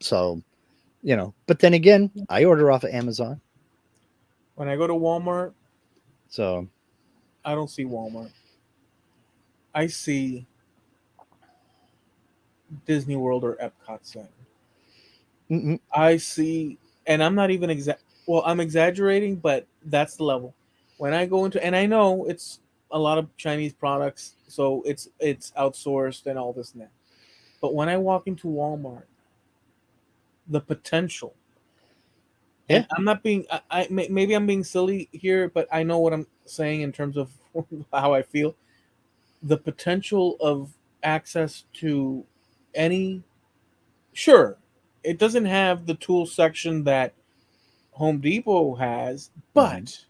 So, but then again, I order off of Amazon. When I go to Walmart, So, I don't see Walmart. I see Disney World or Epcot Center. mm-mm, I see, and I'm not even well, I'm exaggerating, but that's the level. When I go into, and I know it's a lot of Chinese products, so it's outsourced and all this and that. But when I walk into Walmart, the potential, and yeah, I'm not being, maybe I'm being silly here, but I know what I'm saying in terms of how I feel. The potential of access to any, sure, it doesn't have the tool section that Home Depot has, hmm, but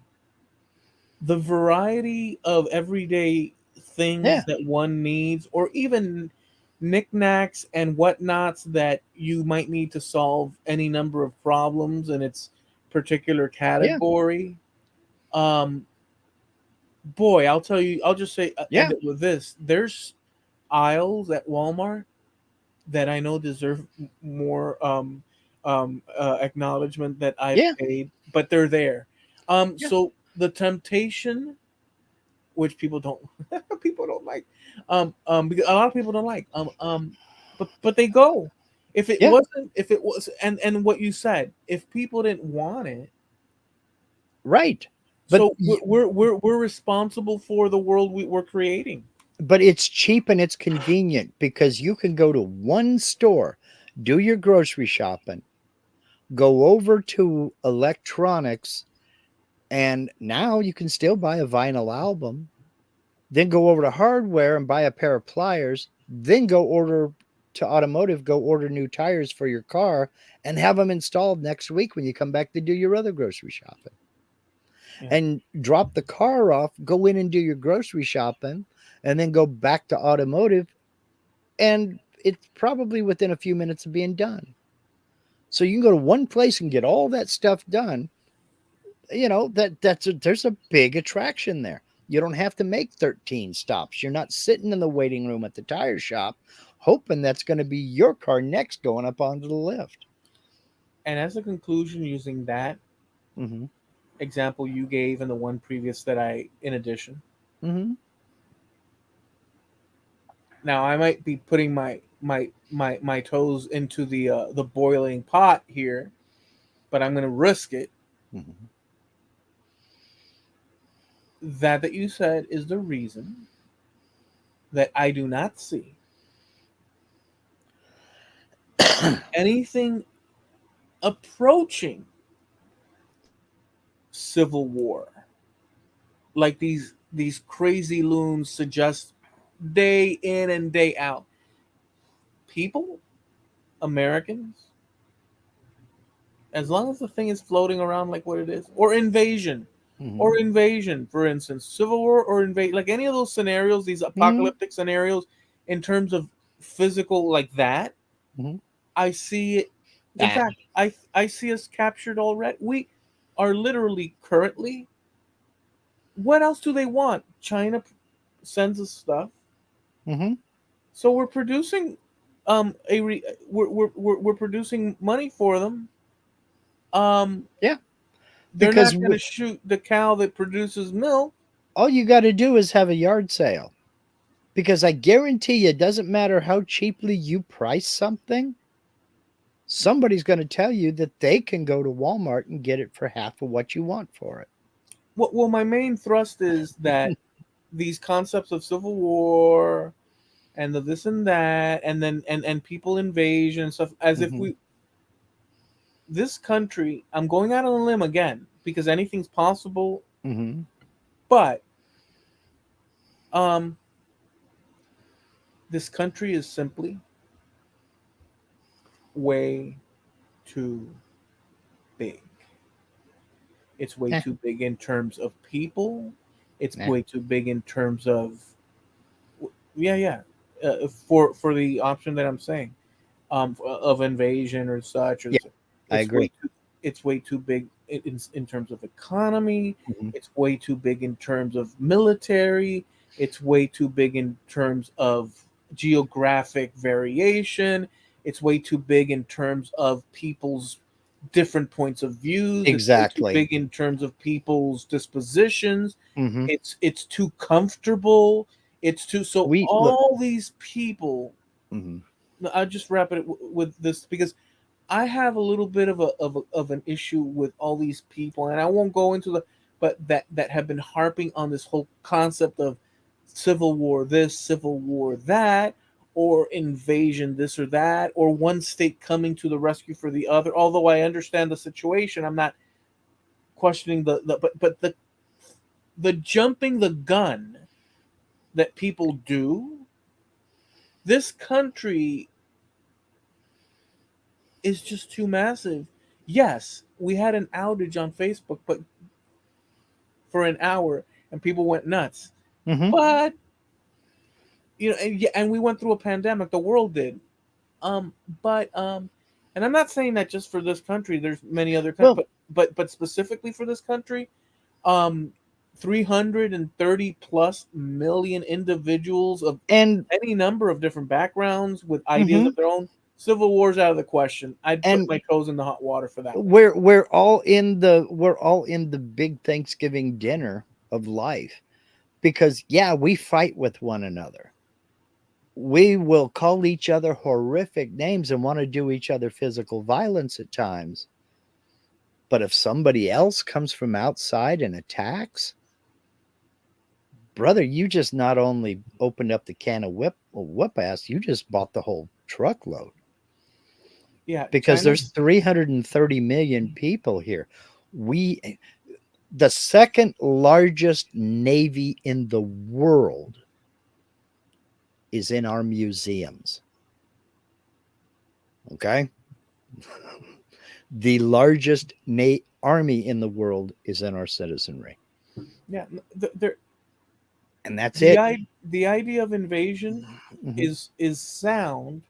the variety of everyday yeah, things that one needs, or even knickknacks and whatnots that you might need to solve any number of problems in its particular yeah, category. Um, boy, I'll tell you, I'll just say, yeah, end it with this. There's aisles at Walmart that I know deserve more acknowledgement that I've yeah, paid, but they're there. yeah, So the temptation, which people don't people don't like, because a lot of people don't like, but they go. yeah, If it was, and what you said, if people didn't want it, right. But so we're responsible for the world we're creating. it's cheap and it's convenient because you can go to one store, do your grocery shopping, go over to electronics, and now you can still buy a vinyl album, then go over to hardware and buy a pair of pliers, then go order to automotive, go order new tires for your car and have them installed next week when you come back to do your other grocery shopping. Yeah. And drop the car off, go in and do your grocery shopping, and then go back to automotive, and it's probably within a few minutes of being done. So you can go to one place and get all that stuff done. There's a big attraction there. You don't have to make 13 stops. You're not sitting in the waiting room at the tire shop hoping that's going to be your car next going up onto the lift. And as a conclusion, using that Mm-hmm. example you gave and the one previous that I, in addition, Mm-hmm. now I might be putting my toes into the boiling pot here, but I'm going to risk it. Mm-hmm. That you said is the reason that I do not see anything approaching civil war like these crazy loons suggest day in and day out. People, Americans, as long as the thing is floating around like what it is, Mm-hmm. or invasion, for instance, civil war or invade, like any of those scenarios, these Mm-hmm. apocalyptic scenarios, in terms of physical like that, Mhm. I see it. In Ah, fact, I see us captured already. We are literally currently. What else do they want? China sends us stuff, mhm. so we're producing we're producing money for them. Um, Yeah, they're because not going to shoot the cow that produces milk. all you got to do is have a yard sale. Because I guarantee you, it doesn't matter how cheaply you price something, somebody's going to tell you that they can go to Walmart and get it for half of what you want for it. Well, my main thrust is that these concepts of civil war and the this and that, and then and people invasion and stuff, as if Mhm. we this country. I'm going out on a limb again because anything's possible, Mhm. but um, this country is simply way too big. It's way Eh, too big in terms of people. It's eh. way too big in terms of yeah. For the option that I'm saying, of invasion or such, or Yeah, I it's way agree. too it's way too big in terms of economy. Mhm. It's way too big in terms of military. It's way too big in terms of geographic variation. It's way too big in terms of people's different points of views. It's way too Exactly. big in terms of people's dispositions. Mhm. It's too comfortable. It's too so We look. all these people. Mhm. I'll just wrap it with this because I have a little bit of an issue with all these people, and I won't go into the but that have been harping on this whole concept of civil war this, civil war that, or invasion this or that, or one state coming to the rescue for the other. Although I understand the situation, I'm not questioning the but the jumping the gun that people do. This country is just too massive. Yes, we had an outage on Facebook, but for an hour, and people went nuts. Mhm. But and, yeah, and we went through a pandemic. The world did. Um, but and I'm not saying that just for this country. There's many other countries, Well, but specifically for this country, um, 330 plus million individuals of and any number of different backgrounds with ideas mhm. of their own. Civil war's out of the question. I'd put And my toes in the hot water for that one. we're all in the big Thanksgiving dinner of life because yeah, we fight with one another. We will call each other horrific names and want to do each other physical violence at times. But if somebody else comes from outside and attacks, brother, you just not only opened up the can of whip ass, you just bought the whole truckload Yeah, because China. there's 330 million people here. We the second largest navy in the world is in our museums. Okay? The largest army in the world is in our citizenry. Yeah, there And that's it. the idea of invasion Mhm. is sound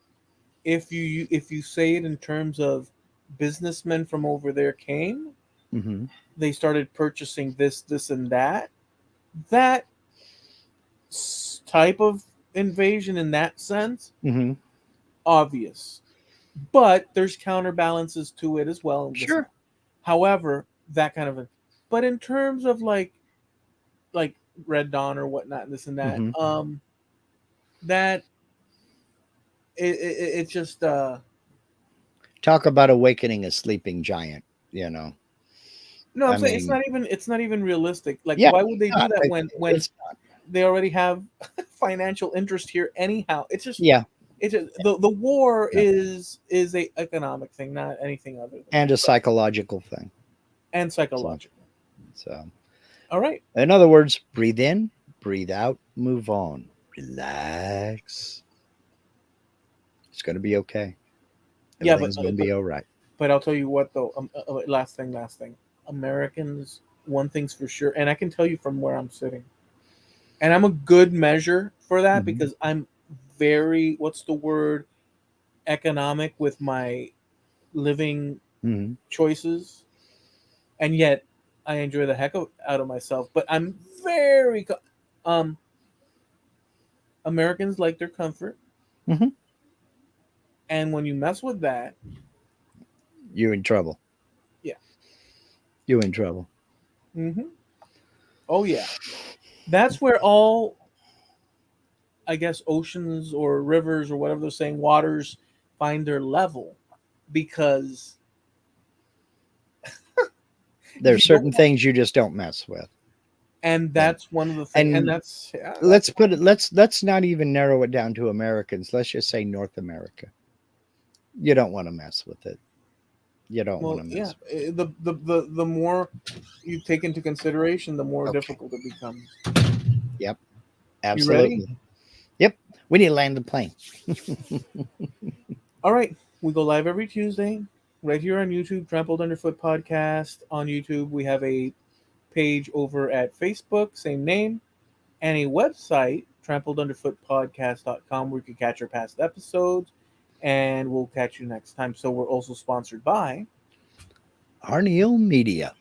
if you say it in terms of businessmen from over there came, Mhm. they started purchasing this and that type of invasion in that sense, Mhm. obvious, but there's counterbalances to it as well, and this and Sure. that. However, that kind of a, but in terms of like Red Dawn or whatnot and this and that, Mhm. that it just Talk about awakening a sleeping giant, you know. no, I'm I saying mean, it's not even realistic. Like, yeah, why would they do not. that when It's not. they already have financial interest here anyhow? Yeah, It's just, the war yeah. is a economic thing, not anything other than And that, a but psychological thing. and So, psychological. so All right, in other words, breathe in, breathe out, move on, relax. It's going to be okay. yeah, Everything's going to be all right. but I'll tell you what though. Last thing, Americans. One thing's for sure, and I can tell you from where I'm sitting, and I'm a good measure for that Mhm. because I'm very, what's the word, economic with my living Mhm. choices, and yet I enjoy the heck out of myself. But I'm very um Americans like their comfort, Mhm. and when you mess with that, You're in trouble. yeah. You're in trouble. Hmm. Oh yeah, that's where all, I guess, oceans or rivers or whatever they're saying, waters find their level, because There are you certain don't. things you just don't mess with. And And that's one of the things, and and that's, yeah, that's let's put it let's not even narrow it down to Americans. Let's just say North America. You don't want to mess with it. You don't want well, to yeah. mess with The more you take into consideration, the more it. Okay. difficult it becomes. Yep. You ready? Absolutely. Yep. We need to land the plane. All right. We go live every Tuesday, right here on YouTube, Trampled Underfoot Podcast on YouTube. We have a page over at Facebook, same name, and a website, trampledunderfootpodcast.com, where you can catch our past episodes. And we'll catch you next time. So we're also sponsored by. Arneal Media.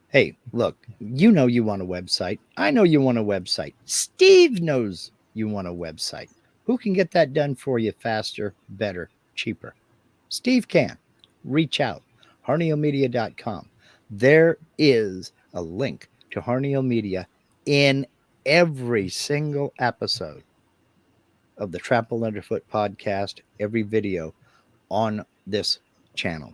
Hey, look, you know you want a website. I know you want a website. Steve knows you want a website. Who can get that done for you faster, better, cheaper? Steve can. Reach out. harnealmedia.com. There is a link to Harneal Media in every single episode of the Trampled Underfoot podcast, every video on this channel.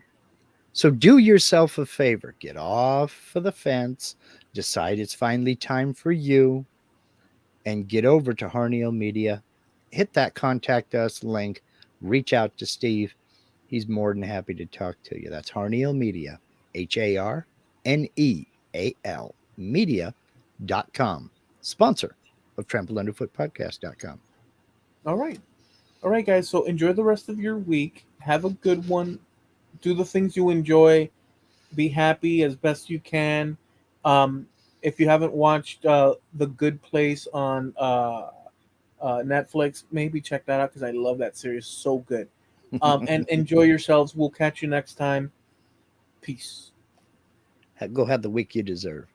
So do yourself a favor, get off of the fence, decide it's finally time for you, and get over to Harneal Media. Hit that contact us link, reach out to Steve. He's more than happy to talk to you. That's Harneal Media, HARNEAL media.com, sponsor of TrampledUnderfootPodcast.com. All right. All right, guys. So enjoy the rest of your week. Have a good one. Do the things you enjoy. Be happy as best you can. Um, if you haven't watched The Good Place on Netflix, maybe check that out, because I love that series. So good. And enjoy yourselves. We'll catch you next time. Peace. Go have the week you deserve.